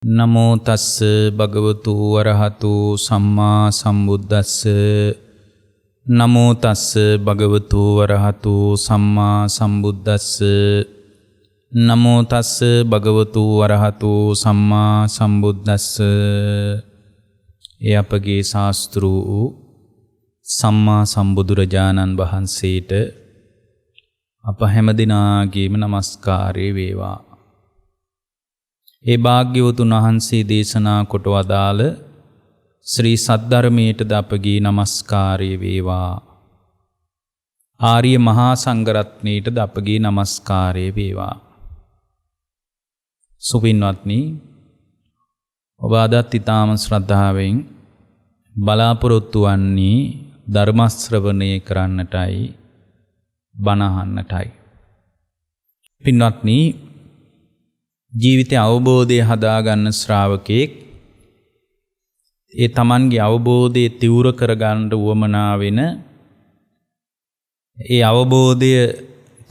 නමෝ තස්ස භගවතු වරහතු සම්මා සම්බුද්දස්ස. නමෝ තස්ස භගවතු වරහතු සම්මා සම්බුද්දස්ස. නමෝ තස්ස භගවතු වරහතු සම්මා සම්බුද්දස්ස. ඒ අපගේ ශාස්ත්‍රු සම්මා සම්බුදුරජාණන් වහන්සේට අප හැම දිනාගේම නමස්කාරය වේවා. ඒ භාග්‍යවතුන් වහන්සේ දේශනා කොට වදාළ ශ්‍රී සද්ධර්මයටද අපගේ නමස්කාරය වේවා. ආර්ය මහා සංඝරත්නයටද අපගේ නමස්කාරය වේවා. සුපින්වත්නි, ඔබ අදත් ඊටාම ශ්‍රද්ධාවෙන් බලාපොරොත්තු වන්නේ ධර්ම ශ්‍රවණය කරන්නටයි, බණ අහන්නටයි. පින්වත්නි, ජීවිතය අවබෝධය හදාගන්න ශ්‍රාවකෙක් ඒ තමන්ගේ අවබෝධය තිවුර කරගන්න උවමනා වෙන, ඒ අවබෝධය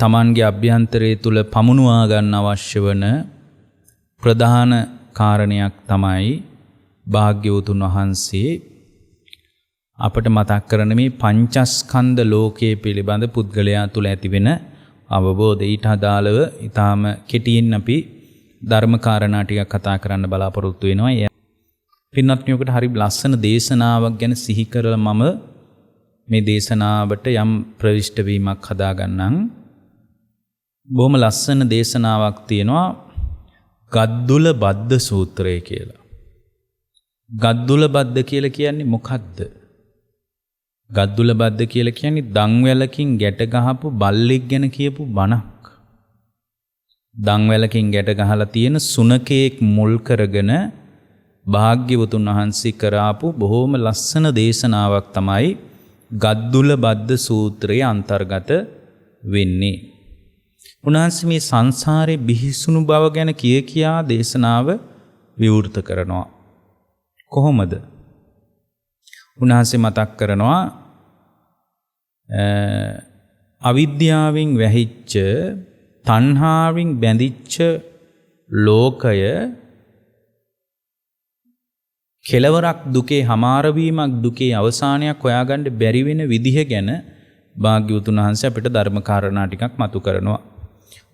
තමන්ගේ අභ්‍යන්තරය තුළ පමුණුවා ගන්න අවශ්‍ය වන ප්‍රධාන කාරණයක් තමයි භාග්‍යවතුන් වහන්සේ අපට මතක් කරන මේ පංචස්කන්ධ ලෝකයේ පිළිබඳ පුද්ගලයා තුළ ඇතිවෙන අවබෝධය. ඊට අදාළව ඊටාම කෙටියෙන් අපි ධර්ම කාරණා ටිකක් කතා කරන්න බලාපොරොත්තු වෙනවා. පින්වත්නි, ඔකට හරි ලස්සන දේශනාවක් ගැන සිහි කරලා මම මේ දේශනාවට යම් ප්‍රවිෂ්ඨ වීමක් හදාගන්නම්. බොහොම ලස්සන දේශනාවක් තියෙනවා ගද්දුල බද්ද සූත්‍රය කියලා. ගද්දුල බද්ද කියලා කියන්නේ මොකක්ද? ගද්දුල බද්ද කියලා කියන්නේ දන්වැලකින් ගැට ගහපු බල්ලෙක් ගැන කියපු බණක්. දන්වැලකින් ගැට ගහලා තියෙන සුනකයෙක් මුල් කරගෙන භාග්‍යවතුන් වහන්සේ කරාපු බොහොම ලස්සන දේශනාවක් තමයි ගද්දුල බද්ද සූත්‍රයේ අන්තර්ගත වෙන්නේ. උන්වහන්සේ මේ සංසාරේ බිහිසුණු බව ගැන කියා දේශනාව විවෘත කරනවා. කොහොමද? උන්වහන්සේ මතක් කරනවා අවිද්‍යාවෙන් වැහිච්ච, තණ්හාවෙන් බැඳිච්ච ලෝකය කෙලවරක් දුකේ හමාරවීමක්, දුකේ අවසානයක් හොයාගන්න බැරි වෙන විදිහ ගැන භාග්‍යවතුන් වහන්සේ අපිට ධර්ම කාරණා ටිකක් මතු කරනවා.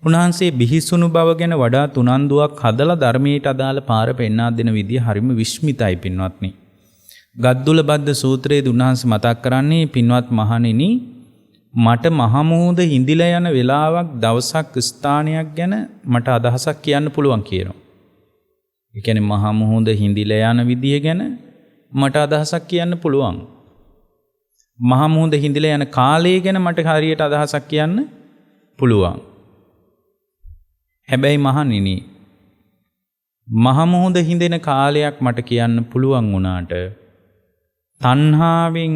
උන්වහන්සේ බිහිසුණු බව ගැන වඩා තුනන්දුවක් හදලා ධර්මයට අදාළ පාර පෙන්වා දෙන විදිය හරිම විස්මිතයි පින්වත්නි. ගද්දුල බද්ද සූත්‍රයේ උන්වහන්සේ මතක් කරන්නේ, පින්වත් මහණෙනි, මට මහමුහුද හිඳිලා යන වෙලාවක්, දවසක්, ස්ථානයක් ගැන මට අදහසක් කියන්න පුළුවන් කියනවා. ඒ කියන්නේ මහමුහුද හිඳිලා යන විදිය ගැන මට අදහසක් කියන්න පුළුවන්. මහමුහුද හිඳිලා යන කාලය ගැන මට හරියට අදහසක් කියන්න පුළුවන්. හැබැයි මහණෙනි, මහමුහුද හිඳෙන කාලයක් මට කියන්න පුළුවන් වුණාට තණ්හාවෙන්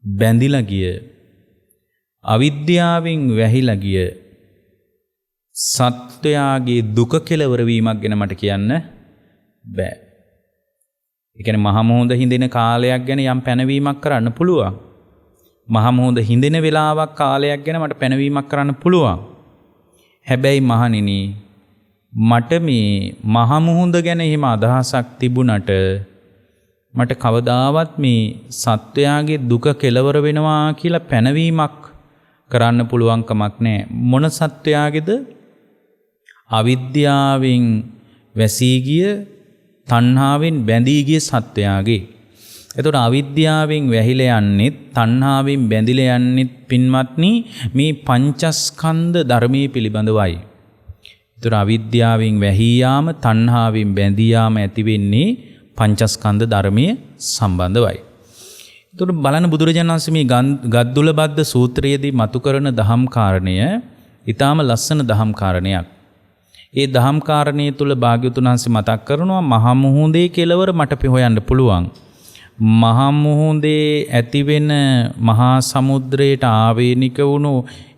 බැඳිලා ගිය, අවිද්‍යාවෙන් වැහිලා ගිය සත්වයාගේ දුක කෙලවර වීමක් ගැන මට කියන්න බෑ. ඒ කියන්නේ මහමුහුද හිඳෙන කාලයක් ගැන යම් පැනවීමක් කරන්න පුළුවන්. මහමුහුද හිඳෙන වෙලාවක්, කාලයක් ගැන මට පැනවීමක් කරන්න පුළුවන්. හැබැයි මහණෙනි, මට මේ මහමුහුද ගැන එහෙම අදහසක් තිබුණට මට කවදාවත් මේ සත්වයාගේ දුක කෙලවර වෙනවා කියලා පැනවීමක් කරන්න පුළුවන් කමක් නැහැ. මොන සත්වයාගේද? අවිද්‍යාවෙන් වැසී ගිය, තණ්හාවෙන් බැඳී ගිය සත්වයාගේ. එතකොට අවිද්‍යාවෙන් වැහිලා යන්නෙත්, තණ්හාවෙන් බැඳිලා යන්නෙත් පින්වත්නි මේ පංචස්කන්ධ ධර්මයේ පිළිබඳවයි. එතකොට අවිද්‍යාවෙන් වැහී යාම, තණ්හාවෙන් බැඳී යාම ඇති වෙන්නේ පංචස්කන්ධ ධර්මයේ සම්බන්ධවයි. එතකොට බලන්න, බුදුරජාණන් වහන්සේ මේ ගද්දුල බද්ද සූත්‍රයේදී මතු කරන දහම් කාරණය ඊටාම ලස්සන දහම් කාරණයක්. ඒ දහම් කාරණය තුල භාග්‍යවතුන් වහන්සේ මතක් කරනවා මහා මුහුදේ කෙලවර මට හොයන්න පුළුවන්. මහා මුහුදේ ඇතිවෙන මහා සමුද්‍රයට ආවේනික වුණු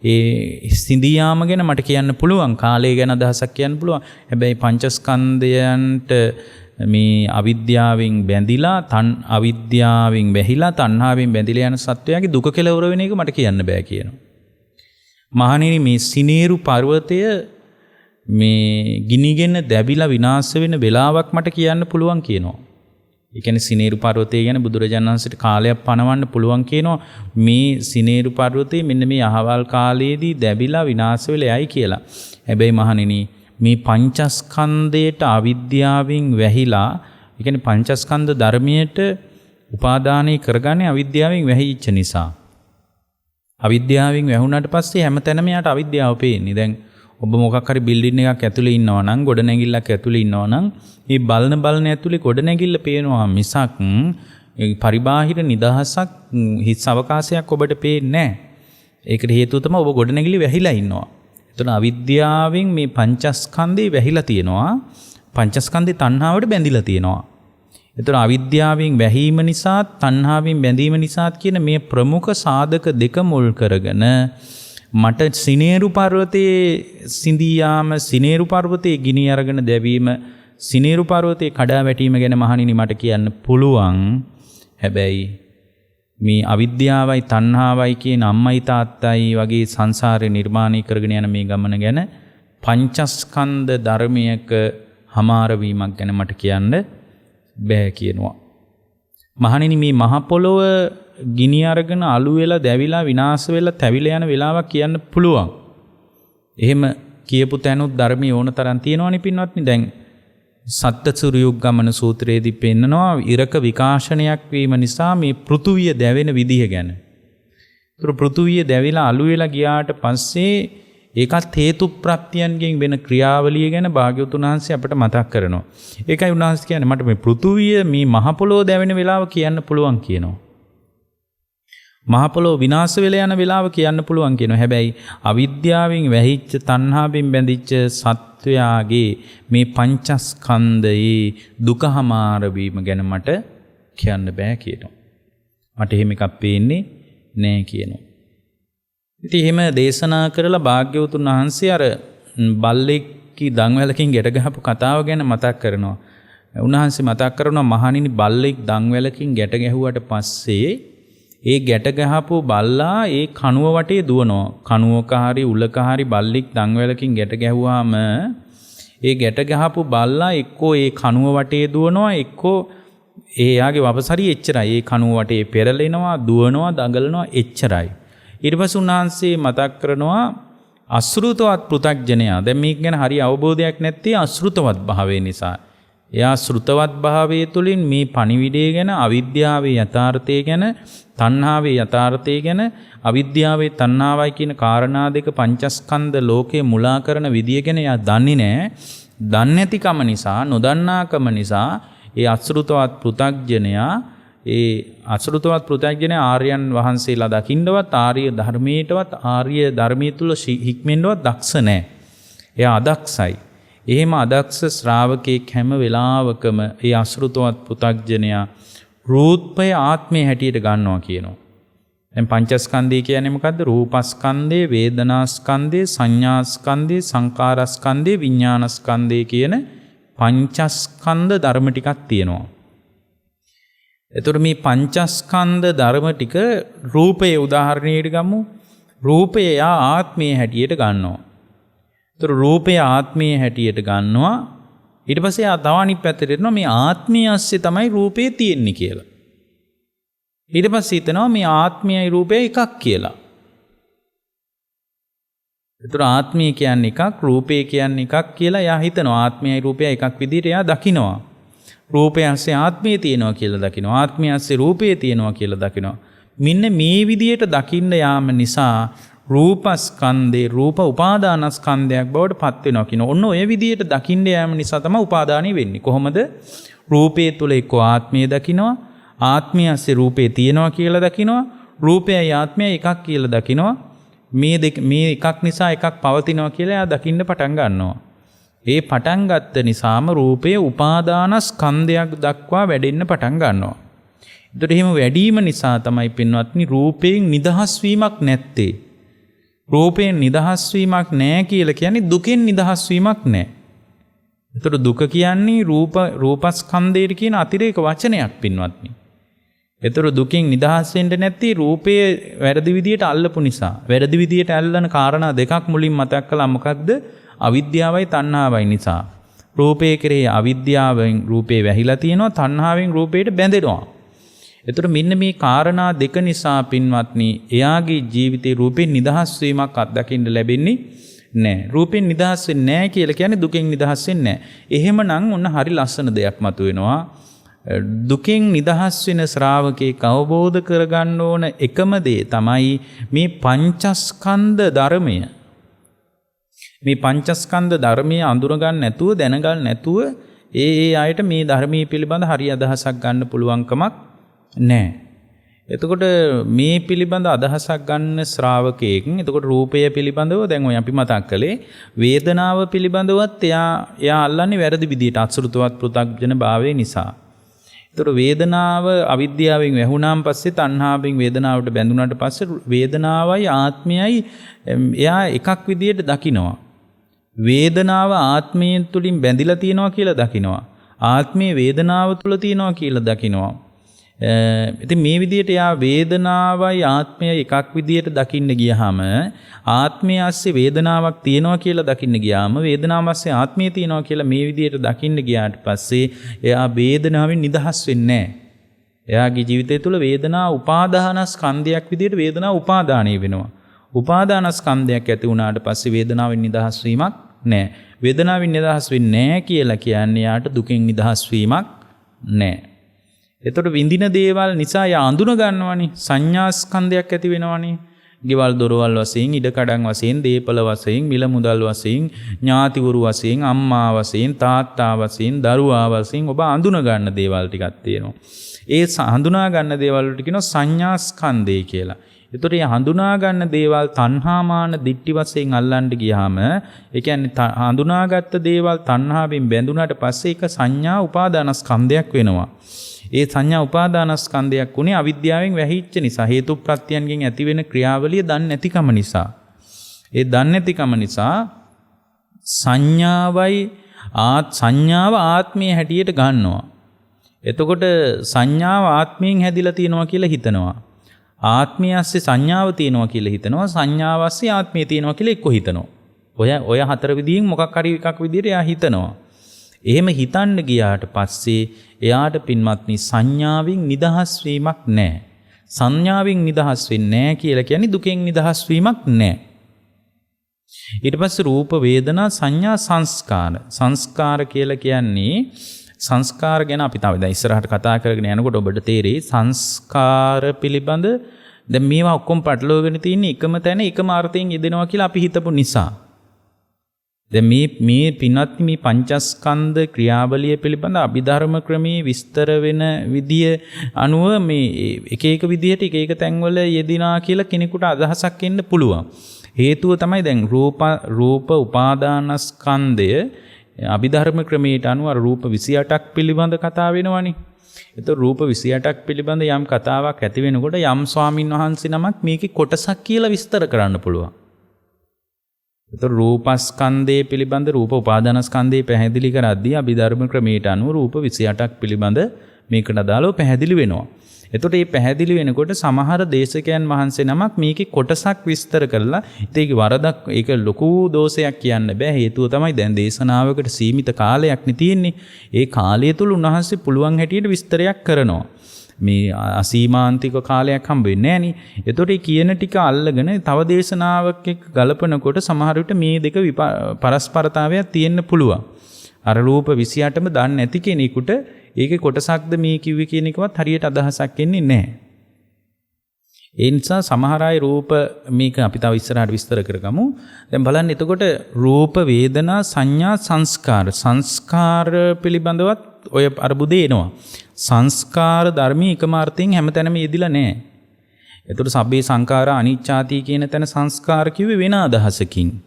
ඒ සිඳියාම ගැන මට කියන්න පුළුවන්. කාලය ගැන අදහසක් කියන්න පුළුවන්. හැබැයි පංචස්කන්ධයන්ට මේ අවිද්‍යාවෙන් බැඳිලා, අවිද්‍යාවෙන් වැහිලා, තණ්හාවෙන් බැඳිලා යන සත්වයාගේ දුක කෙලවර වෙන එක මට කියන්න බෑ කියනවා. මහණෙනි, මේ සිනේරු පර්වතය මේ ගිනිගෙන දැවිලා විනාශ වෙන වෙලාවක් මට කියන්න පුළුවන් කියනවා. ඒ කියන්නේ සිනේරු පර්වතය ගැන බුදුරජාණන් වහන්සේට කාලයක් පනවන්න පුළුවන් කියනවා. මේ සිනේරු පර්වතය මෙන්න මේ අහවල් කාලයේදී දැවිලා විනාශ වෙලා යයි කියලා. හැබැයි මහණෙනි මේ පංචස්කන්ධයට අවිද්‍යාවෙන් වැහිලා, ඒ කියන්නේ පංචස්කන්ධ ධර්මයට උපාදානය කරගන්නේ අවිද්‍යාවෙන් වැහිච්ච නිසා. අවිද්‍යාවෙන් වැහුණාට පස්සේ හැමතැනම යාට අවිද්‍යාව පේන්නේ. දැන් ඔබ මොකක් හරි බිල්ඩින් එකක් ඇතුලේ ඉන්නවා නම්, ගොඩනැගිල්ලක් ඇතුලේ ඉන්නවා නම්, මේ බලන ඇතුලේ ගොඩනැගිල්ල පේනවා මිසක් පරිබාහිර නිදහසක්, හිස් අවකාශයක් ඔබට පේන්නේ නැහැ. ඒකට හේතුව තමයි ඔබ ගොඩනැගිලි වැහිලා ඉන්නවා. එතන අවිද්‍යාවෙන් මේ පංචස්කන්ධේ වැහිලා තියෙනවා. පංචස්කන්ධේ තණ්හාවට බැඳිලා තියෙනවා. එතන අවිද්‍යාවෙන් වැහීම නිසා, තණ්හාවෙන් බැඳීම නිසා කියන මේ ප්‍රමුඛ සාධක දෙක මුල් කරගෙන මට සිනේරු පර්වතයේ සිඳියාම, සිනේරු පර්වතයේ ගිනි අරගෙන දැවීම, සිනේරු පර්වතයේ කඩා වැටීම ගැන මහණෙනි මට කියන්න පුළුවන්. හැබැයි මේ අවිද්‍යාවයි තණ්හාවයි කියන අම්මයි තාත්තයි වගේ සංසාරේ නිර්මාණය කරගෙන යන මේ ගමන ගැන, පංචස්කන්ධ ධර්මයක හමාර වීමක් ගැන මට කියන්න බෑ කියනවා. මහණෙනි මේ මහ පොළොව ගිනි අරගෙන අළු වෙලා දැවිලා විනාශ වෙලා තැවිලා යන වෙලාවක් කියන්න පුළුවන්. එහෙම කියපු තැනුත් ධර්මයේ ඕන තරම් තියෙනවනේ පින්වත්නි. දැන් සත්ත්‍සුරියුග්ගමන සූත්‍රයේදී පෙන්නනවා ඉරක විකාශනයක් වීම නිසා මේ පෘථුවිය දැවෙන විදිහ ගැන. ඒතර පෘථුවිය දැවිලා අළු වෙලා ගියාට පස්සේ ඒකත් හේතු ප්‍රත්‍යයන්ගෙන් වෙන ක්‍රියාවලිය ගැන භාග්‍යවතුන් වහන්සේ අපට මතක් කරනවා. ඒකයි උන්වහන්සේ කියන්නේ මට මේ පෘථුවිය මේ මහ පොළොව දැවෙන වෙලාව කියන්න පුළුවන් කියනවා. මහ පොළොව විනාශ වෙලා යන වෙලාව කියන්න පුළුවන් කියනවා. හැබැයි අවිද්‍යාවෙන් වැහිච්ච, තණ්හාවෙන් බැඳිච්ච සත්වයාගේ මේ පංචස්කන්ධයේ දුකහමාර වීම ගැන මට කියන්න බෑ කියනවා. මට එහෙම එකක් පේන්නේ නෑ කියනවා. ඉතින් එහෙම දේශනා කරලා භාග්‍යවතුන් වහන්සේ අර බල්ලෙක්ගේ දන්වැලකින් ගැට ගහපු කතාව ගැන මතක් කරනවා. උන්වහන්සේ මතක් කරනවා මහණෙනි බල්ලෙක් දන්වැලකින් ගැට ගැහුවට පස්සේ ඒ ගැට ගහපු බල්ලා ඒ කණුව වටේ දුවනවා. කණුවක හරි උලක හරි බල්ලෙක් දන්වැලකින් ගැට ගැහුවාම ඒ ගැට ගහපු බල්ලා එක්කෝ ඒ කණුව වටේ දුවනවා, එක්කෝ එයාගේ වපසරිය එච්චරයි. ඒ කණුව වටේ පෙරලෙනවා, දුවනවා, දඟලනවා එච්චරයි. ඊට පස්සේ උන්වහන්සේ මතක් කරනවා අසෘතවත් පෘථග්ජනයා. දැන් මේක ගැන හරි අවබෝධයක් නැත්තේ අසෘතවත් භාවය නිසා. එයා ශ්‍රුතවත් භාවයේ තුලින් මේ පණිවිඩය ගැන, අවිද්‍යාවේ යථාර්ථය ගැන, තණ්හාවේ යථාර්ථය ගැන, අවිද්‍යාවේ තණ්හාවයි කියන කාරණා දෙක පංචස්කන්ධ ලෝකේ මුලා කරන විදිය ගැන එයා දන්නේ නැහැ. දන්නේ නැතිකම නිසා, නොදන්නාකම නිසා ඒ අසෘතවත් පෘථග්ජනයා, ඒ අසෘතවත් පෘථග්ජනයා ආර්යයන් වහන්සේලා දකින්නවත්, ආර්ය ධර්මයටවත්, ආර්ය ධර්මයේ තුල හික්මෙන්නවත් දක්ෂ නැහැ. එයා අදක්ෂයි. එහෙම අදක්ෂ ශ්‍රාවකෙක් හැම වෙලාවකම ඒ අසෘතවත් පෘථග්ජනයා රූපය ආත්මය හැටියට ගන්නවා කියනවා. දැන් පංචස්කන්ධය කියන්නේ මොකද්ද? රූපස්කන්ධය, වේදනාස්කන්ධය, සංඥාස්කන්ධය, සංකාරස්කන්ධය, විඥානස්කන්ධය කියන පංචස්කන්ධ ධර්ම ටිකක් තියෙනවා. එතකොට මේ පංචස්කන්ධ ධර්ම ටික රූපයේ උදාහරණයකට ගමු. රූපය ආත්මය හැටියට ගන්නවා. ඒතර රූපය ආත්මය හැටියට ගන්නවා. ඊට පස්සේ තව අනිත් පැත්තට එනවා මේ ආත්මය ASCII තමයි රූපේ තියෙන්නේ කියලා. ඊට පස්සේ හිතනවා මේ ආත්මයයි රූපය එකක් කියලා. ඒතර ආත්මය කියන්නේ එකක්, රූපය කියන්නේ එකක් කියලා එයා හිතනවා. ආත්මයයි රූපය එකක් විදිහට එයා දකිනවා. රූපය ASCII ආත්මය තියෙනවා කියලා දකිනවා. ආත්මය ASCII රූපය තියෙනවා කියලා දකිනවා. මෙන්න මේ විදිහට දකින්න යාම නිසා රූපස්කන්ධේ රූප උපාදානස්කන්ධයක් බවට පත් වෙනවා කියන. ඔන්න ඔය විදිහට දකින්න යාම නිසා තමයි උපාදානෙ වෙන්නේ. කොහොමද? රූපයේ තුල එක්ක ආත්මය දකිනවා, ආත්මය ASCII රූපේ තියෙනවා කියලා දකිනවා, රූපයයි ආත්මයයි එකක් කියලා දකිනවා. මේ එකක් නිසා එකක් පවතිනවා කියලා එයා දකින්න පටන් ගන්නවා. ඒ පටන් ගත්ත නිසාම රූපයේ උපාදානස්කන්ධයක් දක්වා වැඩෙන්න පටන් ගන්නවා. ඒතර එහෙම වැඩිම නිසා තමයි පින්වත්නි රූපයෙන් නිදහස් වීමක් නැත්තේ. රූපයෙන් නිදහස් වීමක් නැහැ කියලා කියන්නේ දුකෙන් නිදහස් වීමක් නැහැ. ඒතර දුක කියන්නේ රූපස්කන්ධයට කියන අතිරේක වචනයක් පින්වත්නි. ඒතර දුකෙන් නිදහස් වෙන්න නැති රූපයේ වැරදි විදියට අල්ලපු නිසා. වැරදි විදියට අල්ලන කාරණා දෙකක් මුලින් මතක් කළා. මොකක්ද? අවිද්‍යාවයි තණ්හාවයි නිසා. රූපේ කෙරෙහි අවිද්‍යාවෙන් රූපේ වැහිලා තියෙනවා, තණ්හාවෙන් රූපයට බැඳෙනවා. එතකොට මෙන්න මේ කාරණා දෙක නිසා පින්වත්නි එයාගේ ජීවිතේ රූපෙන් නිදහස් වීමක් අත්දකින්න ලැබෙන්නේ නැහැ. රූපෙන් නිදහස් වෙන්නේ නැහැ කියලා කියන්නේ දුකෙන් නිදහස් වෙන්නේ නැහැ. එහෙමනම් ඔන්න හරි ලස්සන දෙයක් මතුවෙනවා. දුකෙන් නිදහස් වෙන ශ්‍රාවකෙක් අවබෝධ කරගන්න ඕන එකම දේ තමයි මේ පංචස්කන්ධ ධර්මය. මේ පංචස්කන්ධ ධර්මයේ අඳුර ගන්න නැතුව දැනගන්න නැතුව ඒ අයට මේ ධර්මයේ පිළිබඳ හරි අදහසක් ගන්න පුළුවන්කමක් නැහැ. එතකොට මේ පිළිබඳ අදහසක් ගන්න ශ්‍රාවකයෙක් එතකොට රූපය පිළිබඳව දැන් ඔය අපි මතක් කළේ වේදනාව පිළිබඳවත් එයා අල්ලන්නේ වැරදි විදිහට අසෘතවත් පෘථග්ජන භාවය නිසා. එතකොට වේදනාව අවිද්‍යාවෙන් වැහුණාන් පස්සේ තණ්හාවෙන් වේදනාවට බැඳුනට පස්සේ වේදනාවයි ආත්මයයි එයා එකක් විදිහට දකිනවා. වේදනාව ආත්මයෙන් තුලින් බැඳිලා තියෙනවා කියලා දකිනවා. ආත්මයේ වේදනාව තුල තියෙනවා කියලා දකිනවා. ඉතින් මේ විදිහට යා වේදනාවයි ආත්මයයි එකක් විදිහට දකින්න ගියාම ආත්මය ASCII වේදනාවක් තියෙනවා කියලා දකින්න ගියාම වේදනාව ASCII ආත්මය තියෙනවා කියලා මේ විදිහට දකින්න ගියාට පස්සේ එයා වේදනාවෙන් නිදහස් වෙන්නේ නැහැ. එයාගේ ජීවිතය තුළ වේදනා උපාදානස්කන්ධයක් විදිහට වේදනාව උපාදානය වෙනවා. උපාදානස්කන්ධයක් ඇති වුණාට පස්සේ වේදනාවෙන් නිදහස් වීමක් නැහැ. වේදනාවෙන් නිදහස් වෙන්නේ නැහැ කියලා කියන්නේ යාට දුකෙන් නිදහස් වීමක් නැහැ. එතකොට විඳින දේවල් නිසා යා අඳුන ගන්නවනේ සංඥා ස්කන්ධයක් ඇති වෙනවනේ. ගෙවල් දොරවල් වශයෙන්, ඉඩකඩම් වශයෙන්, දීපල වශයෙන්, මිල මුදල් වශයෙන්, ඥාතිවරු වශයෙන්, අම්මා වශයෙන්, තාත්තා වශයෙන්, දරුවා වශයෙන් ඔබ අඳුන ගන්න දේවල් ටිකක් තියෙනවා. ඒ හඳුනා ගන්න දේවල් වලට කියනවා සංඥා ස්කන්ධය කියලා. එතකොට මේ හඳුනා ගන්න දේවල් තණ්හාමාන දිට්ඨි වශයෙන් අල්ලන්න ගියාම ඒ කියන්නේ හඳුනාගත්ත දේවල් තණ්හාවෙන් බැඳුනට පස්සේ ඒක සංඥා උපාදානස්කන්ධයක් වෙනවා. ඒ සංඥා උපාදානස්කන්ධයක් උනේ අවිද්‍යාවෙන් වැහිච්ච නිසා හේතු ප්‍රත්‍යයන්ගෙන් ඇතිවෙන ක්‍රියාවලිය දන්නේ නැතිකම නිසා. ඒ දන්නේ නැතිකම නිසා සංඥාව ආත්මයේ හැටියට ගන්නවා. එතකොට සංඥාව ආත්මයෙන් හැදිලා තියෙනවා කියලා හිතනවා. ආත්මය ASCII සංඥාව තියෙනවා කියලා හිතනවා. සංඥාව ASCII ආත්මය තියෙනවා කියලා එක්ක හිතනවා. ඔය හතර විදිහෙන් මොකක් හරි එකක් විදිහට එයා හිතනවා. එහෙම හිතන්න ගියාට පස්සේ එයාට පින්වත්නි සංඥාවෙන් නිදහස් වීමක් නැහැ. සංඥාවෙන් නිදහස් වෙන්නේ නැහැ කියලා කියන්නේ දුකෙන් නිදහස් වීමක් නැහැ. ඊට පස්සේ රූප වේදනා සංඥා සංස්කාර කියලා කියන්නේ සංස්කාර ගැන අපි තව දැන් ඉස්සරහට කතා කරගෙන යනකොට ඔබට තේරෙයි සංස්කාර පිළිබඳ දැන් මේවා ඔක්කොම පටලවාගෙන තියෙන්නේ එකම තැන එකම අර්ථයෙන් යෙදෙනවා කියලා අපි හිතපු නිසා. දැන් මේ පින්වත්නි මේ පංචස්කන්ධ ක්‍රියාවලිය පිළිබඳ අභිධර්ම ක්‍රමයේ විස්තර වෙන විදිය අනුව මේ එක එක විදියට එක එක තැන්වල යෙදිනා කියලා කෙනෙකුට අදහසක් එන්න පුළුවන්. හේතුව තමයි දැන් රූප උපාදානස්කන්ධය අභිධර්ම ක්‍රමයට අනුව රූප 28ක් පිළිබඳ කතා වෙනවනේ. එතකොට රූප 28ක් පිළිබඳ යම් කතාවක් ඇති වෙනකොට යම් ස්වාමින් වහන්සේ නමක් මේකේ කොටසක් කියලා විස්තර කරන්න පුළුවන්. එතකොට රූපස්කන්ධය පිළිබඳ රූප උපාදානස්කන්ධය පැහැදිලි කරද්දී අභිධර්ම ක්‍රමයට අනුව රූප 28ක් පිළිබඳ මේකට අදාළව පැහැදිලි වෙනවා. එතකොට මේ පැහැදිලි වෙනකොට සමහර දේශකයන් වහන්සේ නමක් මේකේ කොටසක් විස්තර කරලා ඒකේ වරදක් ඒක ලොකු දෝෂයක් කියන්න බෑ. හේතුව තමයි දැන් දේශනාවකට සීමිත කාලයක් නේ තියෙන්නේ. ඒ කාලය තුල උන්වහන්සේ පුළුවන් හැටියට විස්තරයක් කරනවා. මේ අසීමාන්තික කාලයක් හම්බ වෙන්නේ නෑනේ. එතකොට මේ කියන ටික අල්ලගෙන තව දේශනාවක් එක්ක ගලපනකොට සමහර විට මේ දෙක පරස්පරතාවයක් තියෙන්න පුළුවන්. අර රූප 28ම දන්නේ නැති කෙනෙකුට ඒකේ කොටසක්ද මේ කිව්වේ කියන එකවත් හරියට අදහසක් එන්නේ නැහැ. ඒ නිසා සමහර අය රූප මේක අපි තව ඉස්සරහට විස්තර කරගමු. දැන් බලන්න එතකොට රූප වේදනා සංඥා සංස්කාර පිළිබඳවත් ඔය අරුබුදේ එනවා. සංස්කාර ධර්මී එකම අර්ථයෙන් හැමතැනම යෙදිලා නැහැ. එතකොට සබ්බේ සංඛාරා අනිච්චාති කියන තැන සංස්කාර කිව්වේ වෙන අදහසකින්.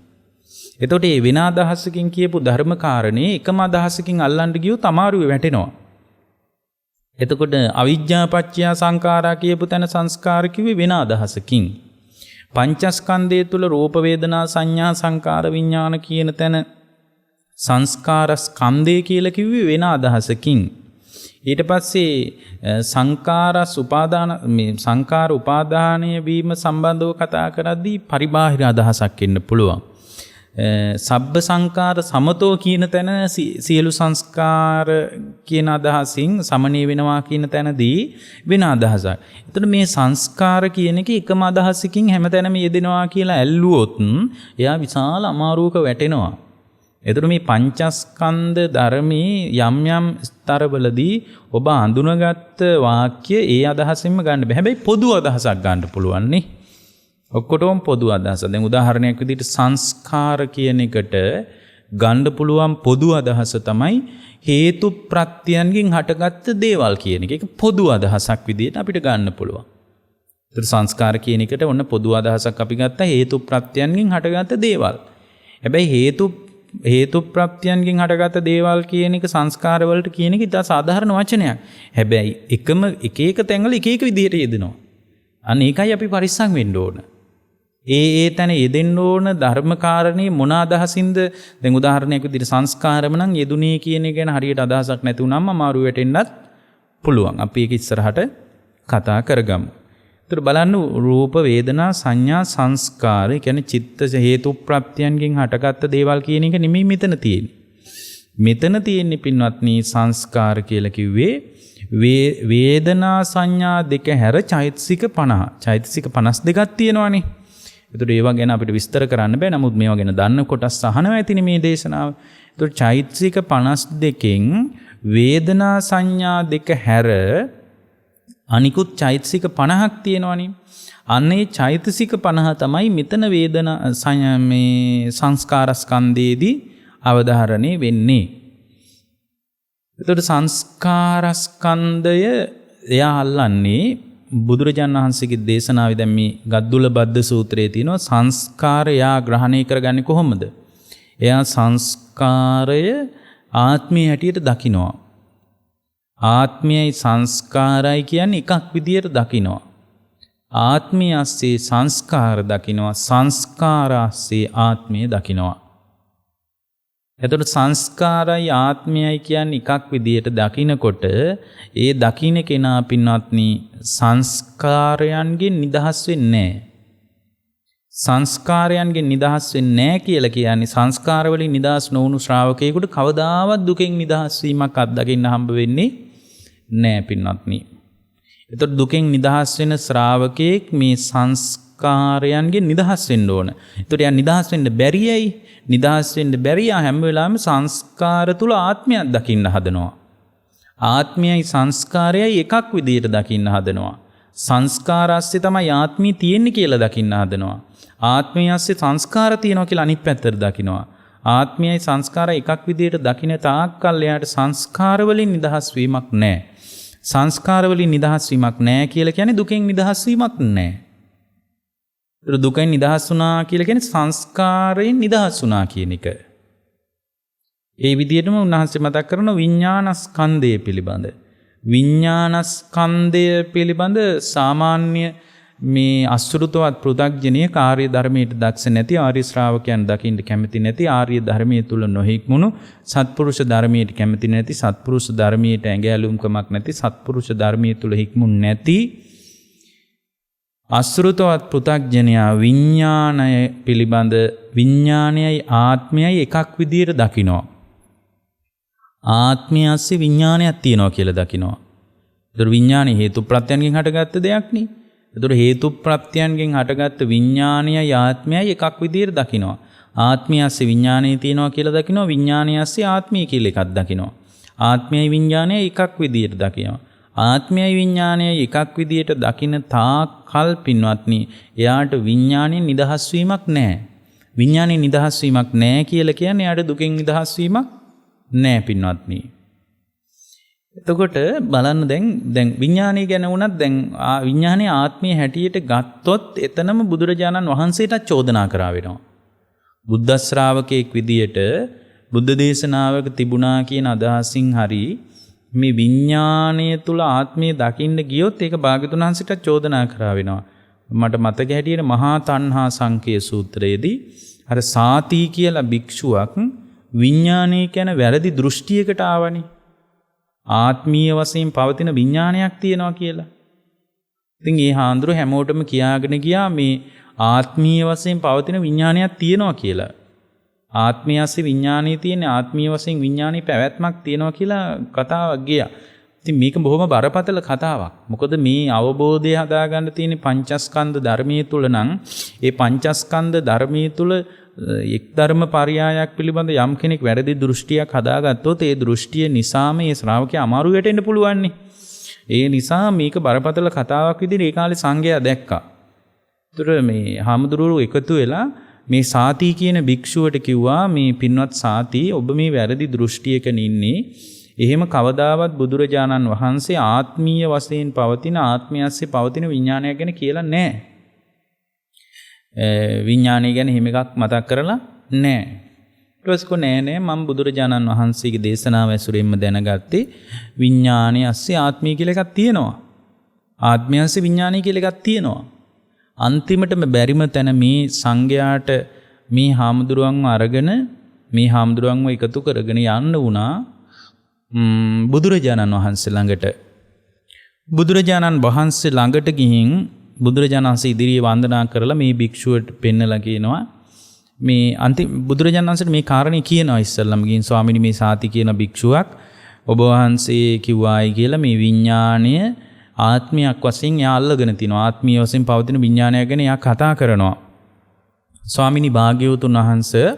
එතකොට මේ වෙන අදහසකින් කියපු ධර්ම කාරණේ එකම අදහසකින් අල්ලන්න ගියොත් අමාරුවේ වැටෙනවා. එතකොට අවිජ්ජා පත්‍ය සංඛාරා කියපු තැන සංස්කාර කිව්වේ වෙන අදහසකින්. පංචස්කන්ධය තුල රූප වේදනා සංඥා සංකාර විඥාන කියන තැන සංස්කාර ස්කන්ධය කියලා කිව්වේ වෙන අදහසකින්. ඊට පස්සේ සංකාර උපාදානය වීම සම්බන්ධව කතා කරද්දී පරිබාහිර අදහසක් එන්න පුළුවන්. සබ්බ සංකාර සමතෝ කියන තැන සියලු සංස්කාර කියන අදහසින් සමනය වෙනවා කියන තැනදී වෙන අදහසක්. එතකොට මේ සංස්කාර කියන එක එකම අදහසකින් හැමතැනම යෙදෙනවා කියලා ඇල්ලුවොත් එයා විශාල අමාරුවක වැටෙනවා. එතකොට මේ පංචස්කන්ධ ධර්මයේ යම් යම් ස්තරවලදී ඔබ අඳුනගත්ත වාක්‍ය ඒ අදහසින්ම ගන්න බෑ. හැබැයි පොදු අදහසක් ගන්න පුළුවන් නේ. ඔක්කොටම පොදු අදහස. දැන් උදාහරණයක් විදිහට සංස්කාර කියන එකට ගන්න පුළුවන් පොදු අදහස තමයි හේතු ප්‍රත්‍යයන්ගෙන් හටගත්ත දේවල් කියන එක. ඒක පොදු අදහසක් විදිහට අපිට ගන්න පුළුවන්. ඒතර සංස්කාර කියන එකට ඔන්න පොදු අදහසක් අපි ගත්තා හේතු ප්‍රත්‍යයන්ගෙන් හටගත්ත දේවල්. හැබැයි හේතු ප්‍රත්‍යයන්ගෙන් හටගත්ත දේවල් කියන එක සංස්කාර වලට කියන එක ඉතා සාධාරණ වචනයක්. හැබැයි එක එක තැන්වල එක එක විදිහට යෙදෙනවා. අන්න ඒකයි අපි පරිස්සම් වෙන්න ඕන. ඒ තැන යෙදෙන්න ඕන ධර්මකාරණේ මොන අදහසින්ද? දැන් උදාහරණයක් විදිහට සංස්කාරම නම් යෙදුනේ කියන එක ගැන හරියට අදහසක් නැති වුනම අමාරු වැටෙන්නත් පුළුවන්. අපි ඒක ඉස්සරහට කතා කරගමු. ඒතර බලන්න රූප වේදනා සංඥා සංස්කාර කියන්නේ චිත්ත හේතු ප්‍රත්‍යයන්ගෙන් හටගත්ත දේවල් කියන එක නෙමෙයි මෙතන තියෙන්නේ. මෙතන තියෙන්නේ පින්වත්නි සංස්කාර කියලා කිව්වේ වේදනා සංඥා දෙක හැර චෛතසික 50. චෛතසික 52ක් තියෙනවානේ. ඒතර ඒවා ගැන අපිට විස්තර කරන්න බෑ. නමුත් මේවා ගැන දන්න කොටස් අහනවා ඇතිනේ මේ දේශනාව. ඒතර චෛතසික 52කින් වේදනා සංඥා දෙක හැර අනිකුත් චෛතසික 50ක් තියෙනවනේ. අන්නේ චෛතසික 50 තමයි මෙතන වේදනා මේ සංස්කාර ස්කන්ධයේදී අවධාරණය වෙන්නේ. එතකොට සංස්කාර ස්කන්ධය එයා අල්ලන්නේ බුදුරජාණන් වහන්සේගේ දේශනාවේ දැන් මේ ගද්දුල බද්ද සූත්‍රයේ තියෙනවා සංස්කාරය ග්‍රහණය කරගන්නේ කොහොමද? එයා සංස්කාරය ආත්මය හැටියට දකිනවා. ආත්මයයි සංස්කාරයි කියන්නේ එකක් විදියට දකිනවා. ආත්මය ASCII සංස්කාර දකිනවා. සංස්කාර ASCII ආත්මය දකිනවා. එතකොට සංස්කාරයි ආත්මයයි කියන්නේ එකක් විදියට දකිනකොට ඒ දකින්න කෙනා පින්වත්නි සංස්කාරයන්ගෙන් නිදහස් වෙන්නේ නැහැ. සංස්කාරයන්ගෙන් නිදහස් වෙන්නේ නැහැ කියලා කියන්නේ සංස්කාර වලින් නිදහස් නොවුණු ශ්‍රාවකයෙකුට කවදාවත් දුකෙන් නිදහස් වීමක් අත්දකින්න හම්බ වෙන්නේ නැහැ පින්වත්නි. එතකොට දුකෙන් නිදහස් වෙන ශ්‍රාවකයෙක් මේ සංස්කාරයන්ගෙන් නිදහස් වෙන්න ඕන. එතකොට යා නිදහස් වෙන්න බැරියයි. නිදහස් වෙන්න බැරිය හැම වෙලාවෙම සංස්කාර තුල ආත්මයක් දකින්න හදනවා. ආත්මයයි සංස්කාරයයි එකක් විදියට දකින්න හදනවා. සංස්කාරස්සේ තමයි ආත්මී තියෙන්නේ කියලා දකින්න හදනවා. ආත්මයස්සේ සංස්කාර තියෙනවා කියලා අනිත් පැත්තට දකිනවා. ආත්මයයි සංස්කාරය එකක් විදියට දකින්න තාක්කල් එයාට සංස්කාර වලින් නිදහස් වීමක් නැහැ. සංස්කාර වලින් නිදහස් වීමක් නැහැ කියලා කියන්නේ දුකෙන් නිදහස් වීමක් නැහැ. දුකෙන් නිදහස් වුණා කියලා කියන්නේ සංස්කාරයෙන් නිදහස් වුණා කියන එක. ඒ විදිහටම උන්වහන්සේ මතක් කරන විඥානස්කන්ධය පිළිබඳ. විඥානස්කන්ධය පිළිබඳ සාමාන්‍ය මේ අසුරුතවත් පෘථග්ජනීය කාර්ය ධර්මයට දක්ෂ නැති ආර්ය ශ්‍රාවකයන් දකින්න කැමති නැති ආර්ය ධර්මයේ තුල නොහික්මුණු සත්පුරුෂ ධර්මයට කැමති නැති සත්පුරුෂ ධර්මයට ඇඟැලුම්කමක් නැති සත්පුරුෂ ධර්මයේ තුල හික්මුන් නැති අසුරුතවත් පෘථග්ජනයා විඥාණය පිළිබඳ විඥානයයි ආත්මයයි එකක් විදියට දකිනවා. ආත්මයස්සේ විඥානයක් තියෙනවා කියලා දකිනවා. ඒතර විඥානේ හේතු ප්‍රත්‍යයන්ගෙන් හටගත්ත දෙයක් නේ. ඒතර හේතු ප්‍රත්‍යයන්ගෙන් හටගත්ත විඥානයයි ආත්මයයි එකක් විදියට දකිනවා. ආත්මයස්සේ විඥානේ තියෙනවා කියලා දකිනවා. විඥානයස්සේ ආත්මය කියලා එකක් දකිනවා. ආත්මයයි විඥානයයි එකක් විදියට දකිනවා. ආත්මයයි විඥානයයි එකක් විදියට දකින තාක් කල් පින්වත්නි එයාට විඥාණයෙන් නිදහස් වීමක් නැහැ. විඥාණයෙන් නිදහස් වීමක් නැහැ කියලා කියන්නේ එයාට දුකෙන් නිදහස් වීමක් නැහැ පින්වත්නි. එතකොට බලන්න දැන් විඥානය ගැන වුණත් දැන් විඥානයේ ආත්මීය හැටියට ගත්තොත් එතනම බුදුරජාණන් වහන්සේට චෝදනා කරා වෙනවා. බුද්ධ ශ්‍රාවකෙක් විදියට බුද්ධ දේශනාවක තිබුණා කියන අදහසින් හරි මේ විඥාණය තුල ආත්මය දකින්න ගියොත් ඒක භාග්‍යවතුන් වහන්සේට චෝදනා කරා වෙනවා. මට මතක හැටියට මහා තණ්හා සංකේ සූත්‍රයේදී අර සාති කියලා භික්ෂුවක් විඥානය කියන වැරදි දෘෂ්ටියකට ආවනේ. ආත්මීය වශයෙන් පවතින විඥානයක් තියෙනවා කියලා. ඉතින් ඒ හාමුදුරුවෝ හැමෝටම කියාගෙන ගියා මේ ආත්මීය වශයෙන් පවතින විඥානයක් තියෙනවා කියලා. ආත්මයස්සේ විඥානයේ තියෙන ආත්මීය වශයෙන් විඥානයේ පැවැත්මක් තියෙනවා කියලා කතාවක් ගියා. ඉතින් මේක බොහොම බරපතල කතාවක්. මොකද මේ අවබෝධය හදාගන්න තියෙන පංචස්කන්ධ ධර්මයේ තුල නම් ඒ පංචස්කන්ධ ධර්මයේ තුල එක් ධර්ම පරයයක් පිළිබඳ යම් කෙනෙක් වැරදි දෘෂ්ටියක් හදාගත්තොත් ඒ දෘෂ්ටිය නිසාම මේ ශ්‍රාවකයා අමාරු වෙටෙන්න පුළුවන් නේ. ඒ නිසා මේක බරපතල කතාවක් විදිහට ඒ කාලේ සංඝයා දැක්කා. ඒතර මේ හාමුදුරුවෝ එකතු වෙලා මේ සාති කියන භික්ෂුවට කිව්වා මේ පින්වත් සාති ඔබ මේ වැරදි දෘෂ්ටියක නින්නේ. එහෙම කවදාවත් බුදුරජාණන් වහන්සේ ආත්මීය වශයෙන් පවතින ආත්මයස්සේ පවතින විඥානයක් ගැන කියලා නැහැ. විඥානය ගැන හිම එකක් මතක් කරලා නැහැ. ඊට පස්සේ නෑ මම බුදුරජාණන් වහන්සේගේ දේශනාව ඇසුරින්ම දැනගත්තේ විඥානයේ ඇස්සේ ආත්මය කියලා එකක් තියෙනවා. ආත්මයස්සේ විඥානය කියලා එකක් තියෙනවා. අන්තිමටම බැරිම තැන මේ සංඝයාට මේ හාමුදුරුවන්ව අරගෙන මේ හාමුදුරුවන්ව එකතු කරගෙන යන්න වුණා බුදුරජාණන් වහන්සේ ළඟට. බුදුරජාණන් වහන්සේ ළඟට ගිහින් බුදුරජාණන් වහන්සේ ඉදිරියේ වන්දනා කරලා මේ භික්ෂුවට පෙන්නලා කියනවා මේ බුදුරජාණන් වහන්සේට මේ කාරණේ කියනවා ඉස්සල්ලාම ගිහින් ස්වාමීනි මේ සාති කියන භික්ෂුවක් ඔබ වහන්සේ කිව්වායි කියලා මේ විඥාණය ආත්මයක් වශයෙන් එයා අල්ලගෙන තිනවා. ආත්මීය වශයෙන් පවතින විඥානය ගැන එයා කතා කරනවා. ස්වාමීනි භාග්‍යවතුන් වහන්සේ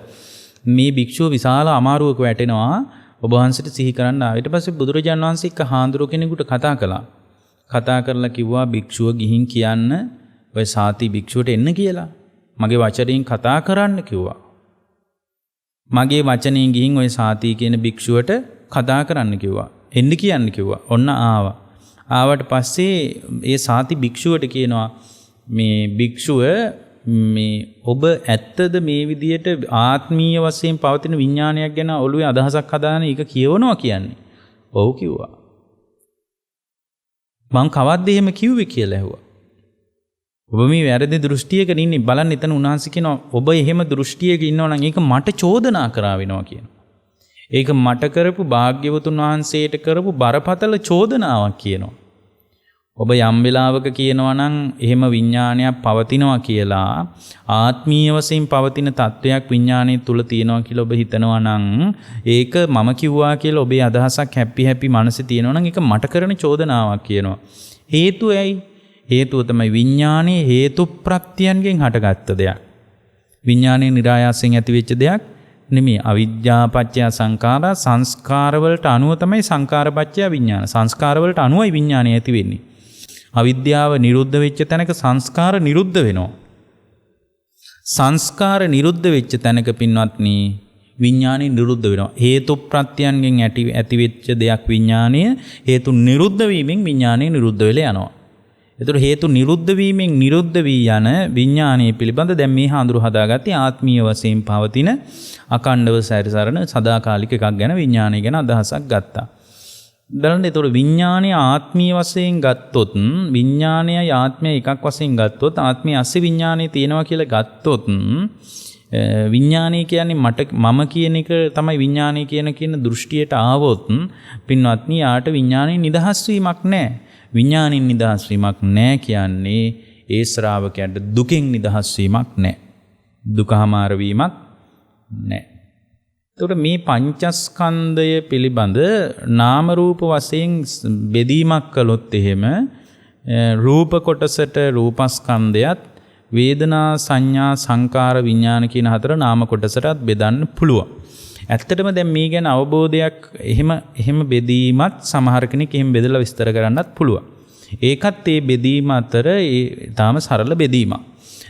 මේ භික්ෂුව විශාල අමාරුවක වැටෙනවා. ඔබ වහන්සේට සිහි කරන්න ආවා. ඊට පස්සේ බුදුරජාණන් වහන්සේ එක්ක හාමුදුරුව කෙනෙකුට කතා කළා. කතා කරලා කිව්වා භික්ෂුව ගිහින් කියන්න ඔය සාති භික්ෂුවට එන්න කියලා. මගේ වචනයෙන් කතා කරන්න කිව්වා. මගේ වචනයෙන් ගිහින් ඔය සාති කියන භික්ෂුවට කතා කරන්න කිව්වා. එන්න කියන්න කිව්වා. ඔන්න ආවා. ආවට පස්සේ ඒ සාති භික්ෂුවට කියනවා මේ භික්ෂුව මේ ඔබ ඇත්තද මේ විදියට ආත්මීය වශයෙන් පවතින විඥානයක් ගැන ඔළුවේ අදහසක් හදාන එක කියවනවා කියන්නේ? ඔව් කිව්වා. මං කවද්ද එහෙම කිව්වේ කියලා ඇහුවා. ඔබ මේ වැරදි දෘෂ්ටියක ඉන්නේ බලන්න එතන උන්වහන්සේ කියනවා ඔබ එහෙම දෘෂ්ටියක ඉන්නවා නම් ඒක මට චෝදනා කරා වෙනවා කියනවා. ඒක මට කරපු භාග්‍යවතුන් වහන්සේට කරපු බරපතල චෝදනාවක් කියනවා. ඔබ යම් වෙලාවක කියනවා නම් එහෙම විඥානයක් පවතිනවා කියලා ආත්මීය වශයෙන් පවතින තත්වයක් විඥානයේ තුල තියෙනවා කියලා ඔබ හිතනවා නම් ඒක මම කිව්වා කියලා ඔබේ අදහසක් හැපි මනසේ තියෙනවා නම් ඒක මට කරන චෝදනාවක් කියනවා. හේතුව ඇයි? හේතුව තමයි විඥානයේ හේතු ප්‍රත්‍යයන්ගෙන් හටගත්ත දෙයක්. විඥානයේ નિરાයාසයෙන් ඇතිවෙච්ච දෙයක් නෙමෙයි. අවිද්‍යා පත්‍ය සංඛාරා සංස්කාර වලට අනුව තමයි සංඛාර පත්‍ය විඥාන. සංස්කාර වලට අනුවයි විඥානය ඇති වෙන්නේ. අවිද්‍යාව නිරුද්ධ වෙච්ච තැනක සංස්කාර නිරුද්ධ වෙනවා. සංස්කාර නිරුද්ධ වෙච්ච තැනක පින්වත්නි විඥානය නිරුද්ධ වෙනවා. හේතු ප්‍රත්‍යයන්ගෙන් ඇති වෙච්ච දෙයක් විඥානය හේතු නිරුද්ධ වීමෙන් විඥානය නිරුද්ධ වෙලා යනවා. ඒතර හේතු නිරුද්ධ වීමෙන් නිරුද්ධ වී යන විඥානයේ පිළිබඳ දැන් මේ හඳුරු හදාගත්තේ ආත්මීය වශයෙන් පවතින අකණ්ඩව සැරිසරන සදාකාලික එකක් ගැන විඥානය ගැන අදහසක් ගත්තා. බලන්න ඒතර විඥානය ආත්මීය වශයෙන් ගත්තොත් විඥානයයි ආත්මය එකක් වශයෙන් ගත්තොත් ආත්මය ඇස්සේ විඥානය තියෙනවා කියලා ගත්තොත් විඥානය කියන්නේ මම කියන එක තමයි විඥානය කියන දෘෂ්ටියට ආවොත් පින්වත්නි යාට විඥානයේ නිදහස් වීමක් නැහැ. විඥානින් නිදහස් වීමක් නැහැ කියන්නේ ඒ ශ්‍රාවකයන්ට දුකෙන් නිදහස් වීමක් නැහැ. දුකමාර වීමක් නැහැ. එතකොට මේ පංචස්කන්ධය පිළිබඳ නාම රූප වශයෙන් බෙදීමක් කළොත් එහෙම රූප කොටසට රූපස්කන්ධයත් වේදනා සංඥා සංකාර විඥාන කියන හතර නාම කොටසටත් බෙදන්න පුළුවන්. ඇත්තටම දැන් මේ ගැන අවබෝධයක් එහෙම බෙදීමත් සමහර කෙනෙක් එහෙම බෙදලා විස්තර කරන්නත් පුළුවන්. ඒකත් ඒ බෙදීම අතර ඒ තාම සරල බෙදීමක්.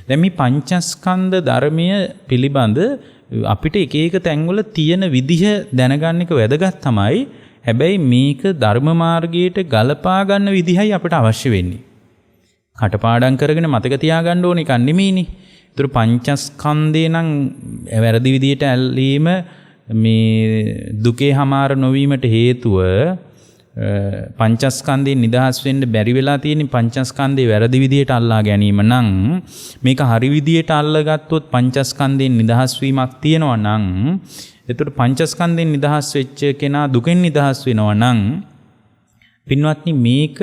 දැන් මේ පංචස්කන්ධ ධර්මය පිළිබඳ අපිට එක එක තැන්වල තියෙන විදිහ දැනගන්න එක වැදගත් තමයි. හැබැයි මේක ධර්ම මාර්ගයට ගලපා ගන්න විදිහයි අපිට අවශ්‍ය වෙන්නේ. කටපාඩම් කරගෙන මතක තියාගන්න ඕන එකක් නෙමෙයිනේ. ඒතර පංචස්කන්ධේ නම් වැරදි විදිහට ඇල්ලීම මේ දුකේ හමාර නොවීමට හේතුව පංචස්කන්ධයෙන් නිදහස් වෙන්න බැරි වෙලා තියෙන පංචස්කන්ධේ වැරදි විදියට අල්ලා ගැනීම නම් මේක හරි විදියට අල්ලගත්තොත් පංචස්කන්ධයෙන් නිදහස් වීමක් තියෙනවා නම් එතකොට පංචස්කන්ධයෙන් නිදහස් වෙච්ච කෙනා දුකෙන් නිදහස් වෙනවා නම් පින්වත්නි මේක